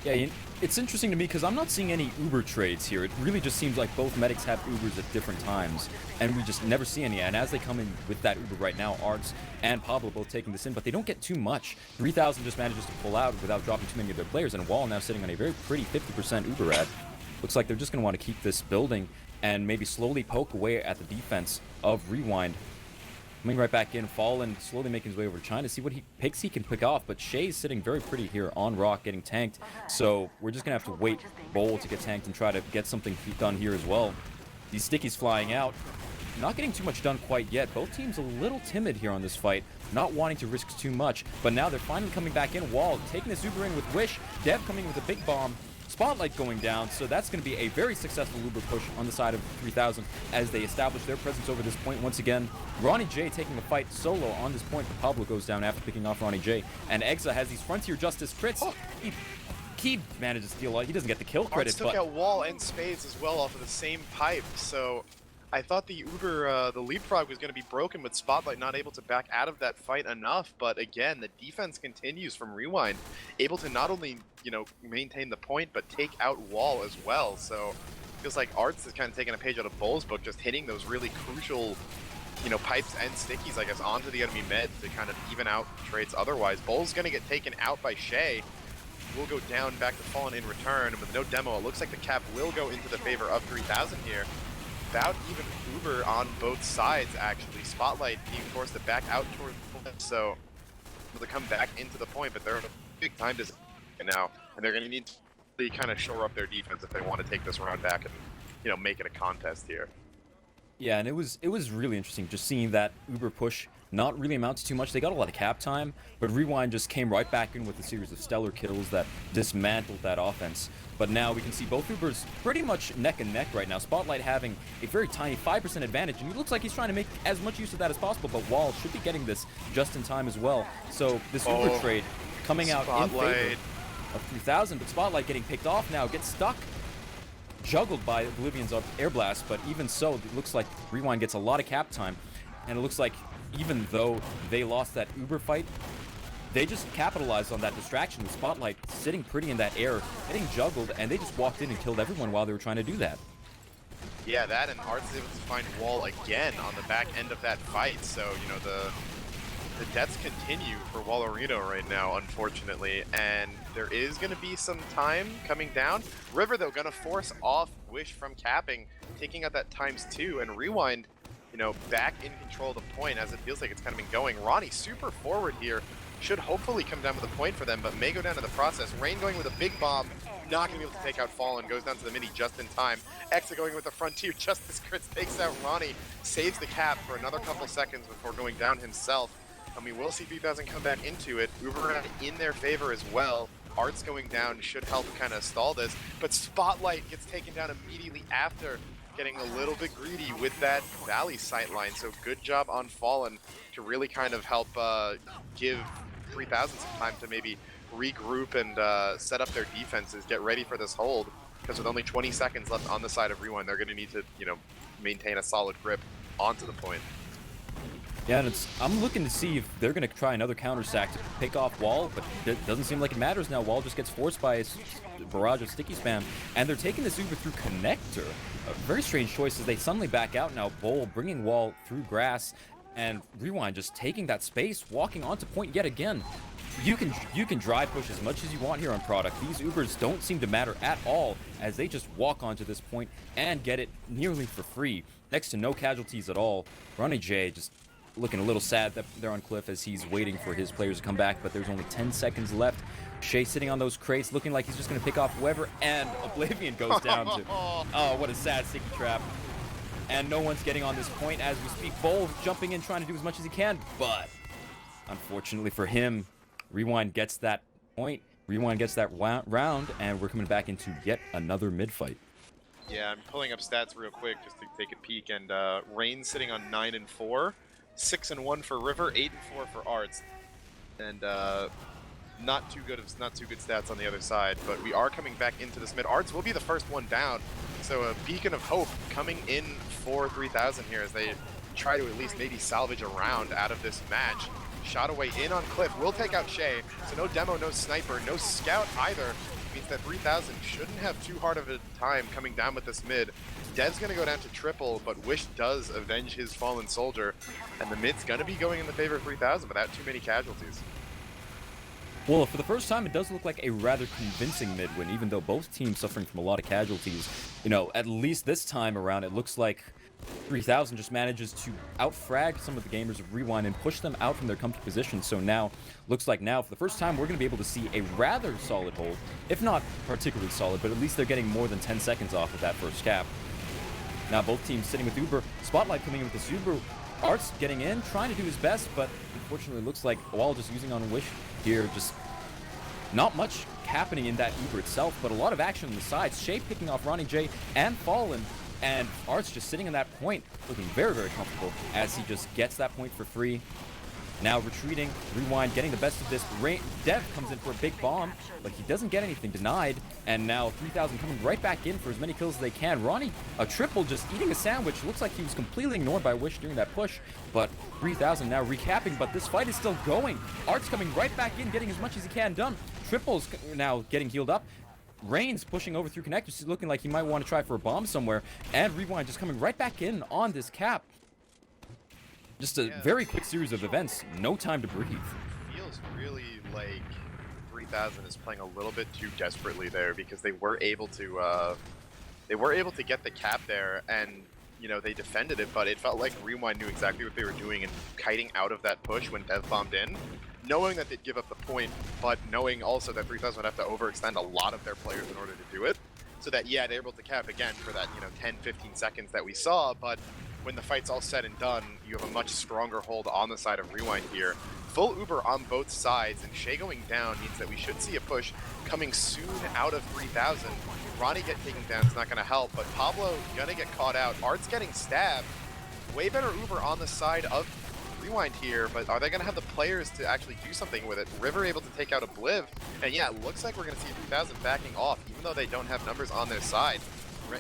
Yeah, it's interesting to me because I'm not seeing any Uber trades here. It really just seems like both medics have Ubers at different times, and we just never see any. And as they come in with that Uber right now, Arts and Pablo both taking this in, but they don't get too much. 3000 just manages to pull out without dropping too many of their players, and Wall now sitting on a very pretty 50% Uber ad. Looks like they're just going to want to keep this building and maybe slowly poke away at the defense of Rewind. Coming right back in, Fallen slowly making his way over to China, see what he can pick off, but Shea's sitting very pretty here on Rock, getting tanked, so we're just going to have to wait Bowl to get tanked and try to get something done here as well. These stickies flying out, not getting too much done quite yet. Both teams a little timid here on this fight, not wanting to risk too much, but now they're finally coming back in. Wall taking this Uber in with Wish, Dev coming with a big bomb, Spotlight going down, so that's going to be a very successful Uber push on the side of 3000 as they establish their presence over this point once again. Ronnie J taking the fight solo on this point, but Pablo goes down after picking off Ronnie J. And Exa has these Frontier Justice crits. Oh. He managed to steal, he doesn't get the kill credit, but... took out Wall and Spades as well off of the same pipe, so... I thought the Uber, the leapfrog was going to be broken with Spotlight not able to back out of that fight enough, but again, the defense continues from Rewind, able to not only, maintain the point, but take out Wall as well, so feels like Arts is kind of taking a page out of Bull's book, just hitting those really crucial, pipes and stickies, I guess, onto the enemy med to kind of even out trades otherwise. Bull's going to get taken out by Shea, will go down back to Fallen in return, and with no demo, it looks like the cap will go into the favor of 3000 here. Without even Uber on both sides, actually. Spotlight being forced to back out towards the left, so to come back into the point, but they're in a big time to now, and they're going to need to kind of shore up their defense if they want to take this round back and, make it a contest here. Yeah, and it was really interesting just seeing that Uber push not really amount to too much. They got a lot of cap time, but Rewind just came right back in with a series of stellar kills that dismantled that offense. But now we can see both Ubers pretty much neck and neck right now. Spotlight having a very tiny 5% advantage, and he looks like he's trying to make as much use of that as possible, but Wall should be getting this just in time as well. So this Uber trade coming out in favor of 3000, but Spotlight getting picked off now, gets stuck. Juggled by Oblivion's Air Blast, but even so, it looks like Rewind gets a lot of cap time, and it looks like even though they lost that Uber fight, they just capitalized on that distraction with Spotlight sitting pretty in that air, getting juggled, and they just walked in and killed everyone while they were trying to do that. Yeah, that and Arts is able to find Wall again on the back end of that fight. So, you know, the deaths continue for Wallerino right now, unfortunately, and there is going to be some time coming down. River, though, going to force off Wish from capping, taking out that ×2, and Rewind, you know, back in control of the point as it feels like it's kind of been going. Ronnie super forward here, should hopefully come down with a point for them, but may go down to the process. Rain going with a big bomb, not going to be able to take out Fallen, goes down to the mini just in time. Exa going with the Frontier just as Crits takes out Ronnie, saves the cap for another couple seconds before going down himself. And we will see 3000 come back into it. Uber in their favor as well. Arts going down should help kind of stall this, but Spotlight gets taken down immediately after, getting a little bit greedy with that Valley sightline. So good job on Fallen to really kind of help give 3000 some time to maybe regroup and set up their defenses, get ready for this hold, because with only 20 seconds left on the side of Rewind, they're going to need to, you know, maintain a solid grip onto the point. Yeah, and I'm looking to see if they're going to try another counter sack to pick off Wall, but it doesn't seem like it matters now. Wall just gets forced by his barrage of sticky spam, and they're taking this Uber through Connector. A very strange choice as they suddenly back out now. Bowl bringing Wall through grass, and Rewind just taking that space, walking onto point yet again. You can dry push as much as you want here on Product. These Ubers don't seem to matter at all as they just walk onto this point and get it nearly for free. Next to no casualties at all. Ronnie J just looking a little sad that they're on Cliff as he's waiting for his players to come back, but there's only 10 seconds left. Shay sitting on those crates looking like he's just going to pick off whoever, and Oblivion goes down to... Oh, what a sad sticky trap. And no one's getting on this point as we speak. Bowl jumping in, trying to do as much as he can, but unfortunately for him, Rewind gets that point. Rewind gets that round, and we're coming back into yet another mid-fight. Yeah, I'm pulling up stats real quick just to take a peek, and Rain sitting on 9-4. 6-1 for River, 8-4 for Arts, and not too good stats on the other side. But we are coming back into this mid. Arts will be the first one down, so a beacon of hope coming in for 3000 here as they try to at least maybe salvage a round out of this match. Shot away in on Cliff, will take out Shay, so no demo, no sniper, no scout either. Means that 3000 shouldn't have too hard of a time coming down with this mid. Dev's gonna go down to triple, but Wish does avenge his fallen soldier, and the mid's gonna be going in the favor of 3000 without too many casualties. Well, for the first time, it does look like a rather convincing mid win, even though both teams suffering from a lot of casualties. You know, at least this time around, it looks like 3000 just manages to outfrag some of the gamers of Rewind and push them out from their comfy position. So now, looks like now, for the first time, we're going to be able to see a rather solid hold. If not particularly solid, but at least they're getting more than 10 seconds off of that first cap. Now both teams sitting with Uber. Spotlight coming in with this Uber. Arts getting in, trying to do his best, but unfortunately it looks like Wall just using on Wish here. Just not much happening in that Uber itself, but a lot of action on the sides. Shay picking off Ronnie J and Fallen. And Arts just sitting on that point, looking very, very comfortable as he just gets that point for free. Now retreating, Rewind getting the best of this. Dev comes in for a big bomb, but he doesn't get anything denied. And now 3000 coming right back in for as many kills as they can. Ronnie, a triple, just eating a sandwich. Looks like he was completely ignored by Wish during that push. But 3000 now recapping, but this fight is still going. Arts coming right back in, getting as much as he can done. Triples now getting healed up. Rain's pushing over through connectors, looking like he might want to try for a bomb somewhere. And Rewind just coming right back in on this cap. Just a very quick series of events. No time to breathe. Feels really like 3000 is playing a little bit too desperately there, because they were able to get the cap there, and you know, they defended it, but it felt like Rewind knew exactly what they were doing and kiting out of that push when Dev bombed in, knowing that they'd give up the point, but knowing also that 3000 would have to overextend a lot of their players in order to do it. So that, yeah, they're able to cap again for that, you know, 10-15 seconds that we saw, but when the fight's all said and done, you have a much stronger hold on the side of Rewind here. Full Uber on both sides, and Shay going down means that we should see a push coming soon out of 3000. Ronnie get taken down is not going to help, but Pablo gonna get caught out. Art's getting stabbed. Way better Uber on the side of Rewind here, but are they going to have the players to actually do something with it? River able to take out Obliv, and yeah, it looks like we're going to see 3000 backing off, even though they don't have numbers on their side.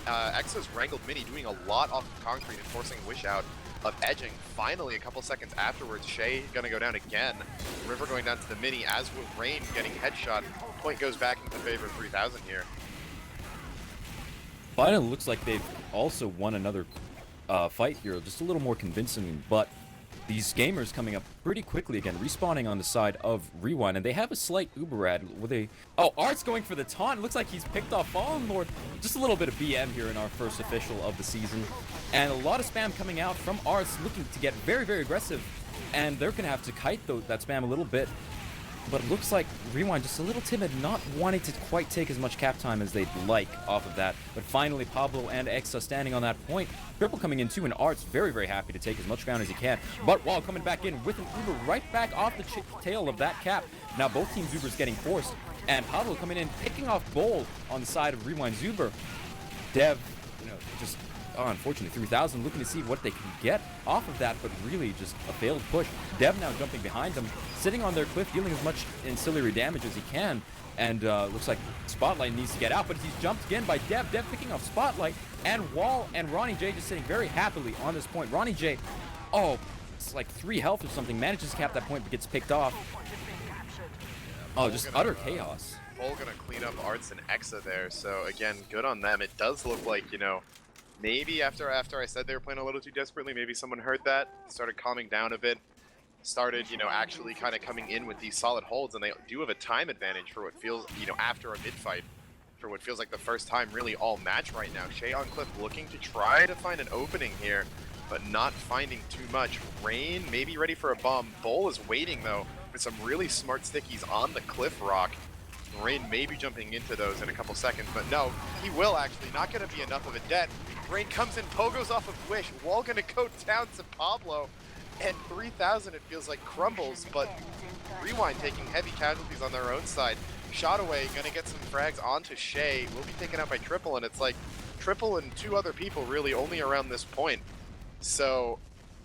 Exo's Wrangled Mini doing a lot off of concrete and forcing Wish out of edging. Finally, a couple seconds afterwards, Shay gonna go down again. River going down to the mini, as with Rain getting headshot. Point goes back into favor of 3000 here. Finally, looks like they've also won another fight here, just a little more convincingly, but these gamers coming up pretty quickly again, respawning on the side of Rewind, and they have a slight Uberad where they... Oh, Art's going for the taunt. Looks like he's picked off Fallen Lord. Just a little bit of BM here in our first official of the season. And a lot of spam coming out from Arts, looking to get very, very aggressive. And they're going to have to kite that spam a little bit. But it looks like Rewind just a little timid, not wanting to quite take as much cap time as they'd like off of that. But finally, Pablo and Exa standing on that point. Triple coming in too, and Art's very, very happy to take as much ground as he can. But Wall coming back in with an Uber right back off the tail of that cap. Now both teams' Ubers getting forced. And Pablo coming in, picking off Bowl on the side of Rewind's Uber. Dev, just... Oh, unfortunately, 3000 looking to see what they can get off of that, but really just a failed push. Dev now jumping behind them, sitting on their cliff, dealing as much ancillary damage as he can. And looks like Spotlight needs to get out, but he's jumped again by Dev. Dev picking off Spotlight, and Wall and Ronnie J just sitting very happily on this point. Ronnie J, oh, it's like 3 health or something, manages to cap that point, but gets picked off. Oh, just utter chaos. Bull gonna clean up Arts and Exa there, so again, good on them. It does look like, maybe after I said they were playing a little too desperately, maybe someone heard that, started calming down a bit, started, actually kind of coming in with these solid holds, and they do have a time advantage for what feels, after a mid-fight, for what feels like the first time really all match right now. Shay on Cliff looking to try to find an opening here, but not finding too much. Rain maybe ready for a bomb. Bull is waiting, though, for some really smart stickies on the Cliff Rock. Rain may be jumping into those in a couple seconds, but no, he will actually. Not going to be enough of a debt. Rain comes in, pogos off of Wish. Wall going to go down to Pablo. And 3000, it feels like, crumbles, but Rewind taking heavy casualties on their own side. Shot away, going to get some frags onto Shay. Will be taken out by Triple, and it's like Triple and 2 other people really only around this point. So,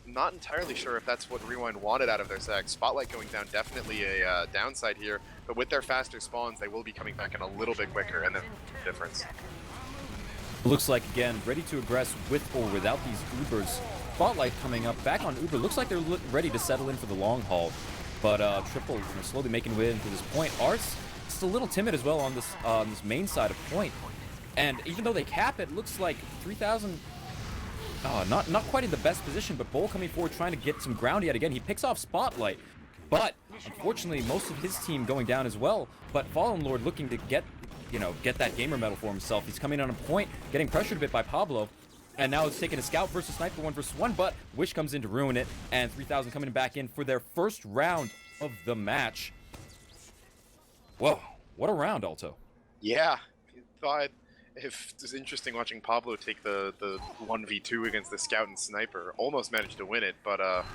not entirely sure if that's what Rewind wanted out of their sack. Spotlight going down, definitely a downside here, but with their faster spawns, they will be coming back in a little bit quicker, and the difference. Looks like, again, ready to aggress with or without these Ubers. Spotlight coming up, back on Uber. Looks like they're ready to settle in for the long haul, but Triple slowly making way into this point. Arts just a little timid as well on this main side of point, and even though they cap it, looks like 3000... not quite in the best position, but Bull coming forward trying to get some ground yet again. He picks off Spotlight, but unfortunately most of his team going down as well. But Fallen Lord looking to get that gamer medal for himself. He's coming on a point, getting pressured a bit by Pablo, and now it's taking a scout versus sniper 1 versus 1, but Wish comes in to ruin it, and 3000 coming back in for their first round of the match. Whoa, what a round, Alto. Yeah, thought it was interesting watching Pablo take the 1v2 against the scout and sniper. Almost managed to win it, but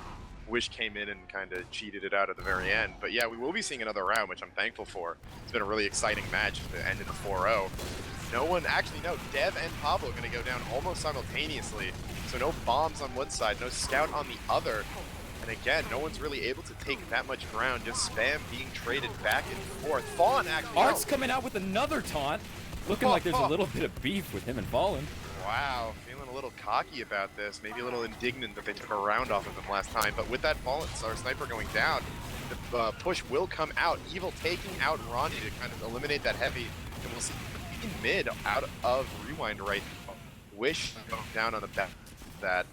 Wish came in and kind of cheated it out at the very end. But yeah, we will be seeing another round, which I'm thankful for. It's been a really exciting match to end in a 4-0. No, Dev and Pablo are going to go down almost simultaneously. So no bombs on one side, no scout on the other. And again, no one's really able to take that much ground, just spam being traded back and forth. Fallen actually... Art's coming out with another taunt. Looking like there's a little bit of beef with him and Fallen. Wow, feeling a little cocky about this. Maybe a little indignant that they took a round off of him last time. But with that Fallen sniper going down, the push will come out. Evil taking out Ronnie to kind of eliminate that heavy. And we'll see mid out of Rewind right now. Wish down on the back of that.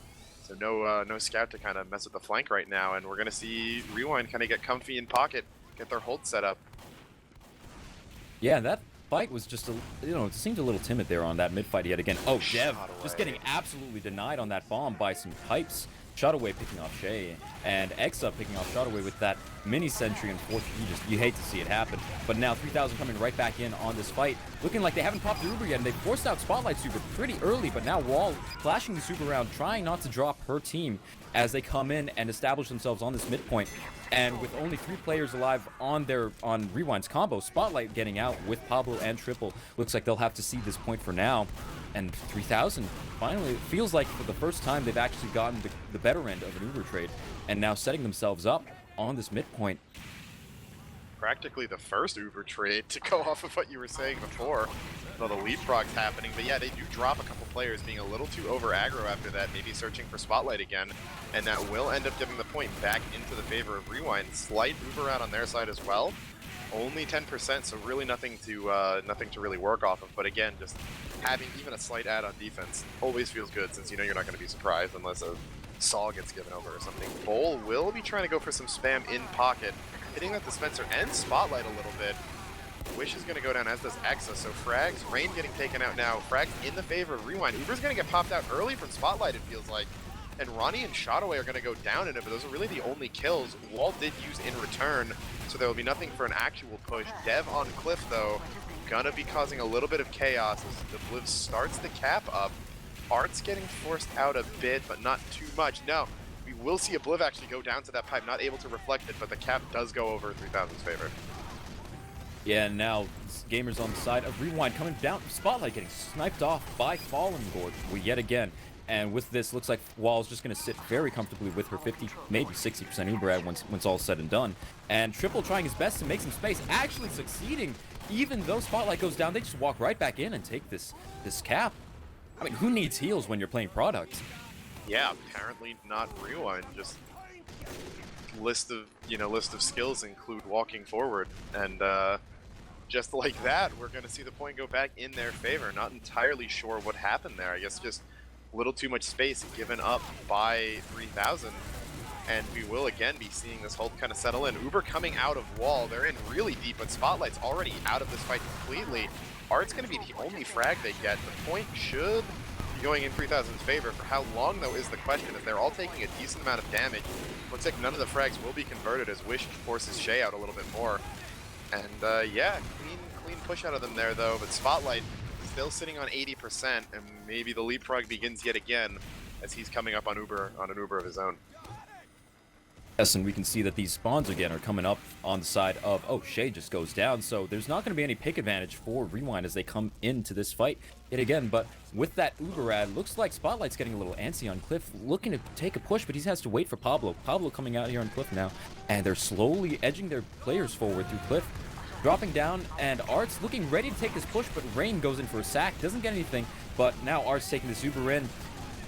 So no scout to kind of mess with the flank right now. And we're going to see Rewind kind of get comfy in pocket, get their hold set up. Yeah, that fight was just it seemed a little timid there on that mid fight yet again. Oh, Dev just getting absolutely denied on that bomb by some pipes. Shot away picking off Shay, and Exa picking off Shot away with that mini sentry. Unfortunately, you hate to see it happen. But now 3000 coming right back in on this fight, looking like they haven't popped the Uber yet, and they forced out Spotlight Super pretty early. But now Wall flashing the Super around, trying not to drop her team as they come in and establish themselves on this midpoint. And with only 3 players alive on Rewind's combo, Spotlight getting out with Pablo and Triple. Looks like they'll have to see this point for now. And 3000, finally, it feels like for the first time they've actually gotten the better end of an Uber trade, and now setting themselves up on this midpoint. Practically the first Uber trade to go off of what you were saying before. Well, the leapfrog's happening, but yeah, they do drop a couple players, being a little too over aggro after that, maybe searching for Spotlight again, and that will end up giving the point back into the favor of Rewind. Slight Uber out on their side as well, only 10%, so really nothing to really work off of. But again, just having even a slight add on defense always feels good, since you know you're not going to be surprised unless a Saw gets given over or something. Bull will be trying to go for some spam in pocket, hitting that dispenser and spotlight a little bit. Wish is going to go down, as does Exa. So Frags, Rain getting taken out now. Frags in the favor of Rewind. Uber's going to get popped out early from Spotlight, it feels like. And Ronnie and Shotaway are going to go down in it, but those are really the only kills Wall did use in return, so there will be nothing for an actual push. Dev on Cliff, though, gonna be causing a little bit of chaos as the Bliv starts the cap up. Art's getting forced out a bit, but not too much. No, we will see a Bliv actually go down to that pipe, not able to reflect it, but the cap does go over 3000's favor. Yeah, and now Gamers on the side of Rewind coming down. Spotlight getting sniped off by Fallen Gord yet again. And with this, looks like Wall's just going to sit very comfortably with her 50, maybe 60% Uber ad once all's said and done. And Triple trying his best to make some space, actually succeeding. Even though Spotlight goes down, they just walk right back in and take this cap. I mean, who needs heals when you're playing Product? Yeah, apparently not Rewind. Just list of skills include walking forward, and just like that, we're going to see the point go back in their favor. Not entirely sure what happened there. I guess just a little too much space given up by 3000, and we will again be seeing this hold kind of settle in. Uber coming out of Wall, they're in really deep, but Spotlight's already out of this fight completely. Art's going to be the only frag they get. The point should be going in 3000's favor. For how long, though, is the question, as they're all taking a decent amount of damage. Looks like none of the frags will be converted, as Wish forces Shay out a little bit more. And yeah, clean push out of them there, though, but Spotlight still sitting on 80%, and maybe the leapfrog begins yet again as he's coming up on an Uber of his own. Yes, and we can see that these spawns again are coming up on the side of, oh, Shay just goes down, so there's not going to be any pick advantage for Rewind as they come into this fight yet again. But with that Uber ad, looks like Spotlight's getting a little antsy on Cliff, looking to take a push, but he has to wait for Pablo. Pablo coming out here on Cliff now, and they're slowly edging their players forward through Cliff. Dropping down, and Art's looking ready to take this push, but Rain goes in for a sack, doesn't get anything, but now Art's taking this Uber in,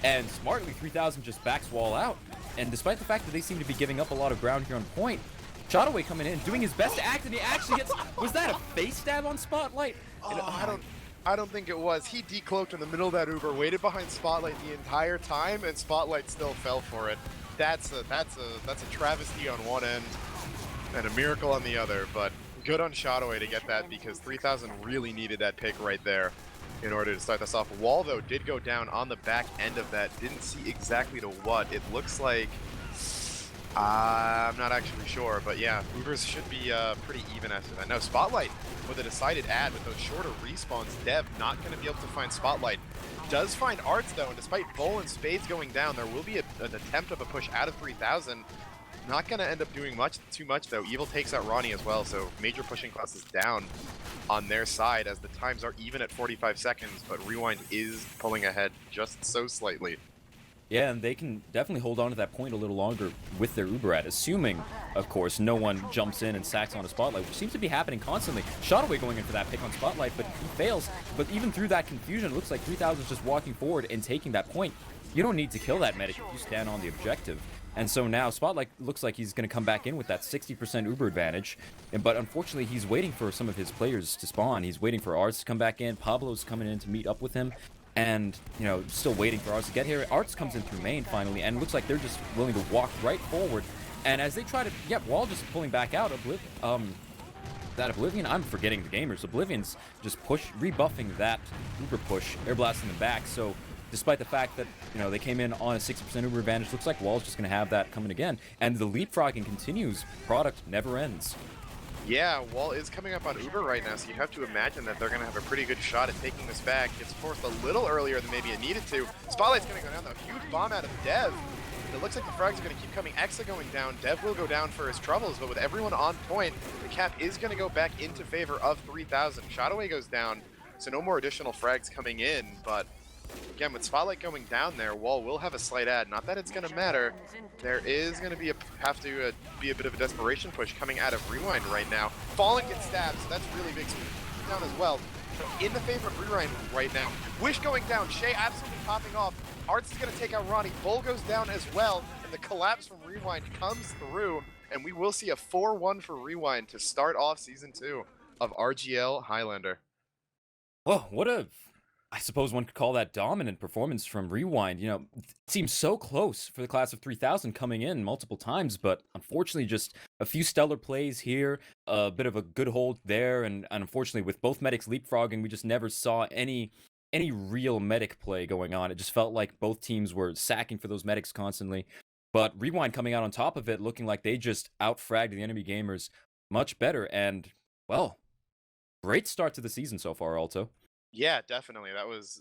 and smartly 3000 just backs Wall out. And despite the fact that they seem to be giving up a lot of ground here on point, Shotaway coming in, doing his best to act, and he actually gets, was that a face stab on Spotlight? Oh, I don't think it was. He decloaked in the middle of that Uber, waited behind Spotlight the entire time, and Spotlight still fell for it. That's a travesty on one end and a miracle on the other, but good on Shotaway to get that, because 3000 really needed that pick right there in order to start this off. Wall, though, did go down on the back end of that. Didn't see exactly to what. It looks like... I'm not actually sure, but yeah, Ubers should be pretty even after that. No, Spotlight with a decided ad with those shorter respawns. Dev not going to be able to find Spotlight. Does find Arts, though, and despite Bull and Spades going down, there will be an attempt of a push out of 3000. Not going to end up doing too much, though. Evil takes out Ronnie as well, so major pushing cost is down on their side as the times are even at 45 seconds, but Rewind is pulling ahead just so slightly. Yeah, and they can definitely hold on to that point a little longer with their Uber ad, assuming, of course, no one jumps in and sacks on a Spotlight, which seems to be happening constantly. Shotaway going in for that pick on Spotlight, but he fails. But even through that confusion, it looks like 3000 is just walking forward and taking that point. You don't need to kill that medic if you stand on the objective. And so now Spotlight looks like he's going to come back in with that 60% Uber advantage. But unfortunately, he's waiting for some of his players to spawn. He's waiting for Arts to come back in. Pablo's coming in to meet up with him. And, you know, still waiting for Arts to get here. Arts comes in through main finally, and looks like they're just willing to walk right forward. And as they try to, Wall just pulling back out. That Oblivion, I'm forgetting the gamers. Oblivion's just rebuffing that Uber push, air blasting them back. So despite the fact that, you know, they came in on a 60% Uber advantage, looks like Wall's just going to have that coming again. And the leapfrogging continues. Product never ends. Yeah, Wall is coming up on Uber right now, so you have to imagine that they're going to have a pretty good shot at taking this back. Gets forced a little earlier than maybe it needed to. Spotlight's going to go down, though. Huge bomb out of Dev. It looks like the frags are going to keep coming. Exa going down. Dev will go down for his troubles, but with everyone on point, the cap is going to go back into favor of 3000. Shotaway goes down, so no more additional frags coming in, but again, with Spotlight going down there, Wall will have a slight ad. Not that it's going to matter. There is going to be have to be a bit of a desperation push coming out of Rewind right now. Fallen gets stabbed, so that's really big. Down as well. So in the favor of Rewind right now. Wish going down. Shay absolutely popping off. Arts is going to take out Ronnie. Bull goes down as well. the collapse from Rewind comes through, and we will see a 4-1 for Rewind to start off Season 2 of RGL Highlander. Well, I suppose one could call that dominant performance from Rewind. It seems so close for the class of 3000 coming in multiple times, but unfortunately just a few stellar plays here, a bit of a good hold there, and unfortunately with both medics leapfrogging, we just never saw any real medic play going on. It just felt like both teams were sacking for those medics constantly. But Rewind coming out on top of it, looking like they just outfragged the enemy gamers much better, and, well, great start to the season so far, Alto. Yeah, definitely. That was,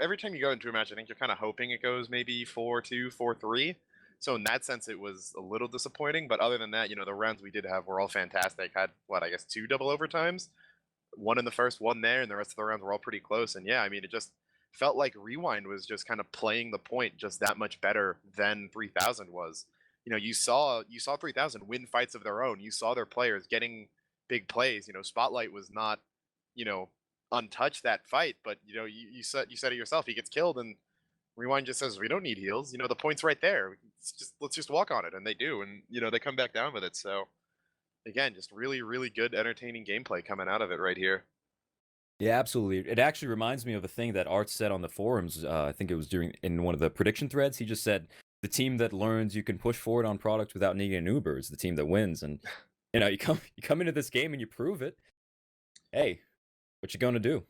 every time you go into a match, I think you're kind of hoping it goes maybe 4-2, 4-3. So in that sense, it was a little disappointing. But other than that, the rounds we did have were all fantastic. Had, what, I guess 2 double overtimes? One in the first, one there, and the rest of the rounds were all pretty close. And yeah, I mean, it just felt like Rewind was just kind of playing the point just that much better than 3000 was. You saw 3000 win fights of their own. You saw their players getting big plays. Spotlight was not, you know, untouched that fight, but you said it yourself. He gets killed, and Rewind just says, "We don't need heals. The point's right there. Let's just walk on it," and they do, and they come back down with it. So again, just really, really good, entertaining gameplay coming out of it right here. Yeah, absolutely. It actually reminds me of a thing that Art said on the forums. I think it was in one of the prediction threads. He just said, "The team that learns you can push forward on product without needing an Uber is the team that wins." And you come into this game and you prove it. Hey, what you gonna do?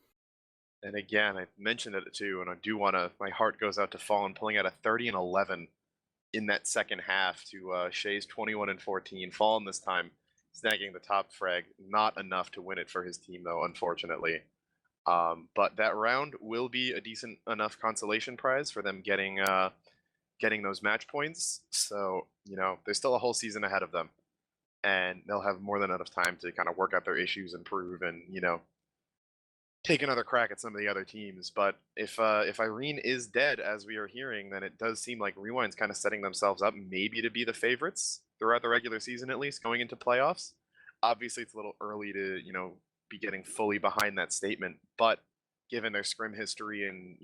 And again, I mentioned it too, and I do want to. My heart goes out to Fallen pulling out a 30 and 11 in that second half to Shea's 21 and 14. Fallen this time snagging the top frag, not enough to win it for his team though, unfortunately. But that round will be a decent enough consolation prize for them getting those match points. So there's still a whole season ahead of them, and they'll have more than enough time to kind of work out their issues, improve, and take another crack at some of the other teams. But if Irene is dead, as we are hearing, then it does seem like Rewind's kind of setting themselves up maybe to be the favorites throughout the regular season, at least going into playoffs. Obviously, it's a little early to be getting fully behind that statement, but given their scrim history and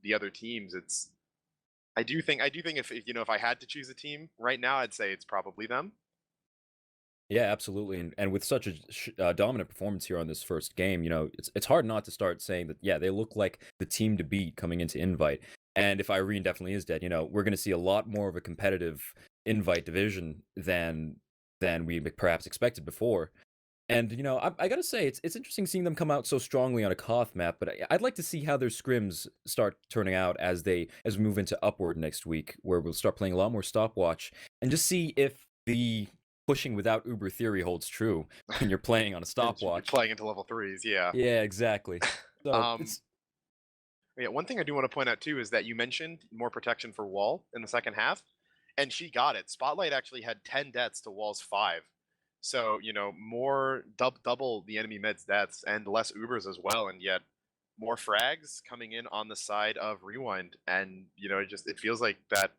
the other teams, I do think if I had to choose a team right now, I'd say it's probably them. Yeah, absolutely. And with such a dominant performance here on this first game, it's hard not to start saying that, yeah, they look like the team to beat coming into Invite. And if Irene definitely is dead, we're going to see a lot more of a competitive Invite division than we perhaps expected before. And I gotta say, it's interesting seeing them come out so strongly on a Koth map. But I'd like to see how their scrims start turning out as we move into Upward next week, where we'll start playing a lot more stopwatch, and just see if the pushing without Uber theory holds true when you're playing on a You're stopwatch. playing into level threes, yeah. Yeah, exactly. So um, yeah, one thing I do want to point out too is that you mentioned more protection for Wall in the second half, and she got it. Spotlight actually had 10 deaths to Wall's 5. So, more double the enemy med's deaths and less Ubers as well, and yet more frags coming in on the side of Rewind. And, it feels like that,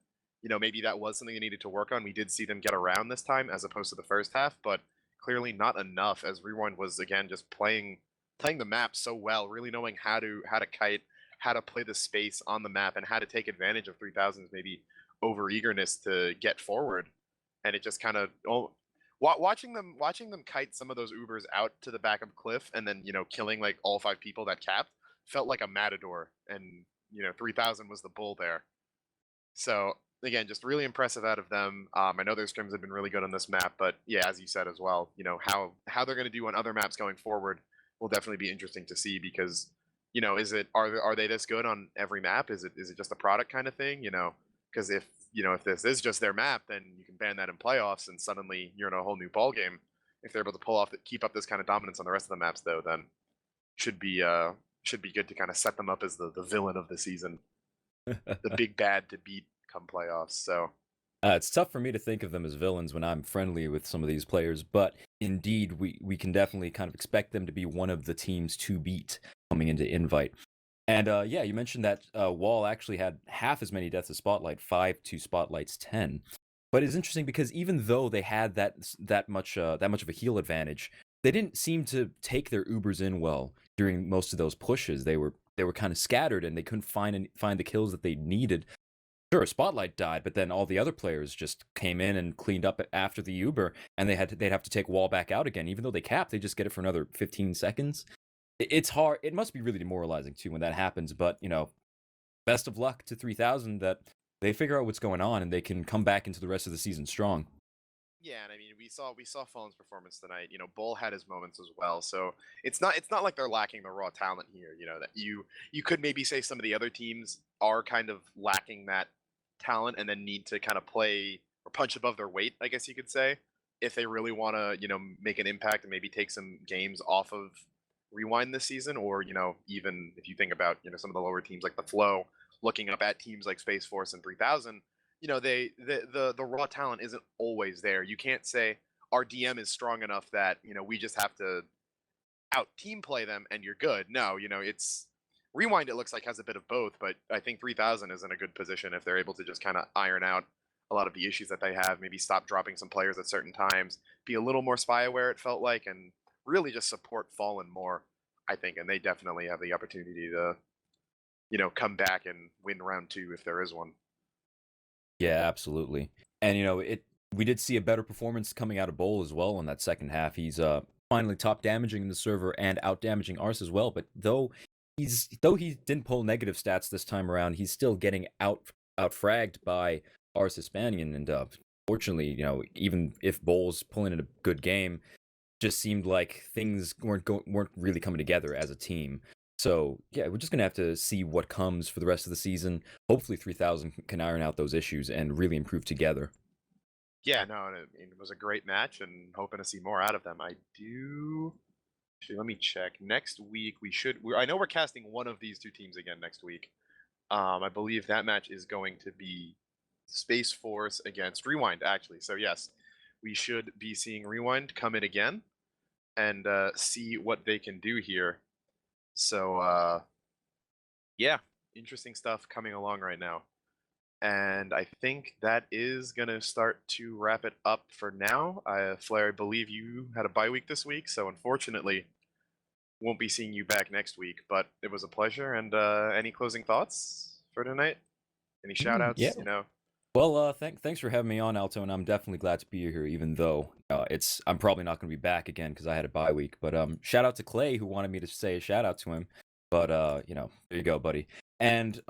maybe that was something they needed to work on. We did see them get around this time as opposed to the first half, but clearly not enough, as Rewind was again just playing the map so well, really knowing how to kite, how to play the space on the map, and how to take advantage of 3000's maybe over eagerness to get forward. And it just kind of watching them kite some of those Ubers out to the back of cliff, and then killing like all 5 people that capped, felt like a matador, and 3000 was the bull there. So again, just really impressive out of them. I know their scrims have been really good on this map, but yeah, as you said as well, how they're going to do on other maps going forward will definitely be interesting to see, because are they this good on every map? Is it just a product kind of thing? Because if this is just their map, then you can ban that in playoffs, and suddenly you're in a whole new ball game. If they're able to keep up this kind of dominance on the rest of the maps, though, then should be good to kind of set them up as the villain of the season, the big bad to beat come playoffs. So it's tough for me to think of them as villains when I'm friendly with some of these players, but indeed, we can definitely kind of expect them to be one of the teams to beat coming into Invite. And yeah, you mentioned that Wall actually had half as many deaths as Spotlight, 5 to Spotlight's 10. But it's interesting because even though they had that much of a heal advantage, they didn't seem to take their Ubers in well during most of those pushes. They were kind of scattered, and they couldn't find the kills that they needed. Sure, Spotlight died, but then all the other players just came in and cleaned up after the Uber, and they'd have to take Wall back out again. Even though they capped, they just get it for another 15 seconds. It's hard. It must be really demoralizing too when that happens. But best of luck to 3000 that they figure out what's going on and they can come back into the rest of the season strong. Yeah, and I mean we saw Fallen's performance tonight. Bull had his moments as well. So it's not like they're lacking the raw talent here. That you could maybe say some of the other teams are kind of lacking that talent and then need to kind of play or punch above their weight, I guess you could say, if they really want to make an impact and maybe take some games off of Rewind this season, or even if you think about some of the lower teams like the Flow, looking up at teams like Space Force and 3000. The raw talent isn't always there. You can't say our DM is strong enough that we just have to out team play them and you're good. No, it's Rewind. It looks like has a bit of both, but I think 3000 is in a good position if they're able to just kind of iron out a lot of the issues that they have. Maybe stop dropping some players at certain times, be a little more spy aware. It felt like, and really just support Fallen more. I think, and they definitely have the opportunity to come back and win round two if there is one. Yeah, absolutely. And we did see a better performance coming out of Bowl as well in that second half. He's finally top damaging in the server and out damaging Arse as well. But though he didn't pull negative stats this time around, he's still getting out fragged by Arse Hispanian. And fortunately, even if Bowl's pulling in a good game, just seemed like things weren't really coming together as a team. So yeah, we're just gonna have to see what comes for the rest of the season. Hopefully, 3000 can iron out those issues and really improve together. Yeah, no, and it was a great match, and hoping to see more out of them. I do. Actually, let me check. Next week we should. I know we're casting one of these two teams again next week. I believe that match is going to be Space Force against Rewind, actually. So yes, we should be seeing Rewind come in again and see what they can do here. So yeah, interesting stuff coming along right now. And I think that is going to start to wrap it up for now. Flair, I believe you had a bye week this week, so unfortunately, won't be seeing you back next week. But it was a pleasure. And any closing thoughts for tonight? Any shout Yeah. outs? Well, thanks for having me on, Alto, and I'm definitely glad to be here. Even though I'm probably not going to be back again because I had a bye week. But shout out to Clay who wanted me to say a shout out to him. But there you go, buddy. And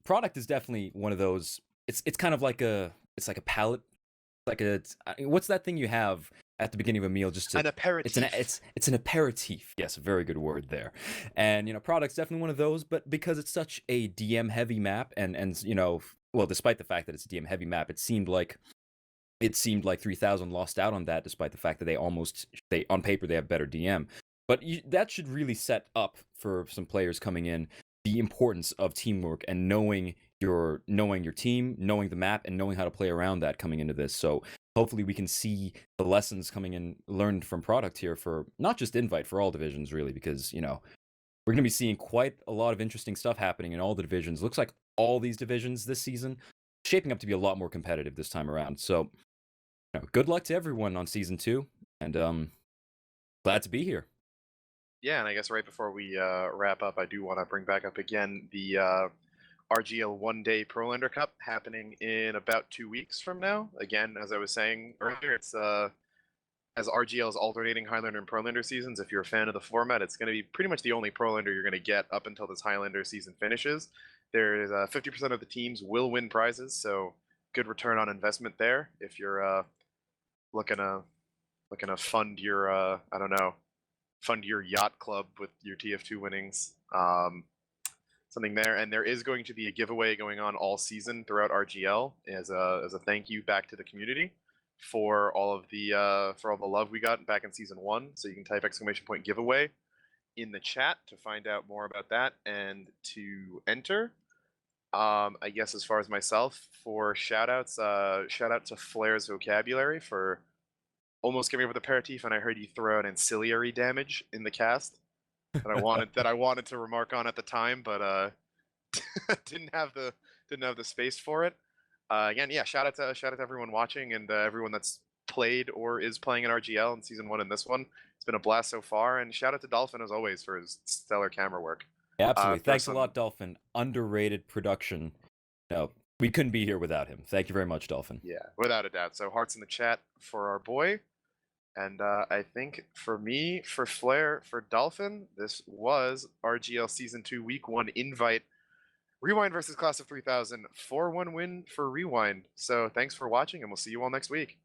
product is definitely one of those. It's kind of like it's like a palate, what's that thing you have at the beginning of a meal just to An aperitif. It's an aperitif. Yes, a very good word there. And product's definitely one of those, but because it's such a DM heavy map and well, despite the fact that it's a DM heavy map, it seemed like 3000 lost out on that despite the fact that they on paper they have better DM. But that should really set up for some players coming in the importance of teamwork and knowing your team, knowing the map, and knowing how to play around that coming into this. So hopefully we can see the lessons coming in learned from product here for not just Invite, for all divisions really, because we're going to be seeing quite a lot of interesting stuff happening in all the divisions. Looks like all these divisions this season shaping up to be a lot more competitive this time around. So good luck to everyone on season 2, and glad to be here. Yeah, and I guess right before we wrap up, I do want to bring back up again the RGL one-day Prolander Cup happening in about 2 weeks from now. Again, as I was saying earlier, it's as RGL is alternating Highlander and Prolander seasons. If you're a fan of the format, it's going to be pretty much the only Prolander you're going to get up until this Highlander season finishes. There's 50% of the teams will win prizes, so good return on investment there. If you're looking to fund your I don't know, fund your yacht club with your TF2 winnings. Something there, and there is going to be a giveaway going on all season throughout RGL as a thank you back to the community for all the love we got back in season 1. So you can type !giveaway in the chat to find out more about that and to enter. I guess as far as myself for shout outs, shout out to Flair's Vocabulary for almost giving up with aperitif, and I heard you throw out ancillary damage in the cast that I wanted to remark on at the time, but didn't have the space for it. Again, yeah, shout out to everyone watching and everyone that's played or is playing in RGL in season 1 and this one. It's been a blast so far, and shout out to Dolphin as always for his stellar camera work. Absolutely, thanks a lot, Dolphin. Underrated production. We couldn't be here without him. Thank you very much, Dolphin. Yeah, without a doubt. So hearts in the chat for our boy. And I think for me, for Flair, for Dolphin, this was RGL Season 2 Week 1 invite. Rewind versus Class of 3000, 4-1 win for Rewind. So thanks for watching, and we'll see you all next week.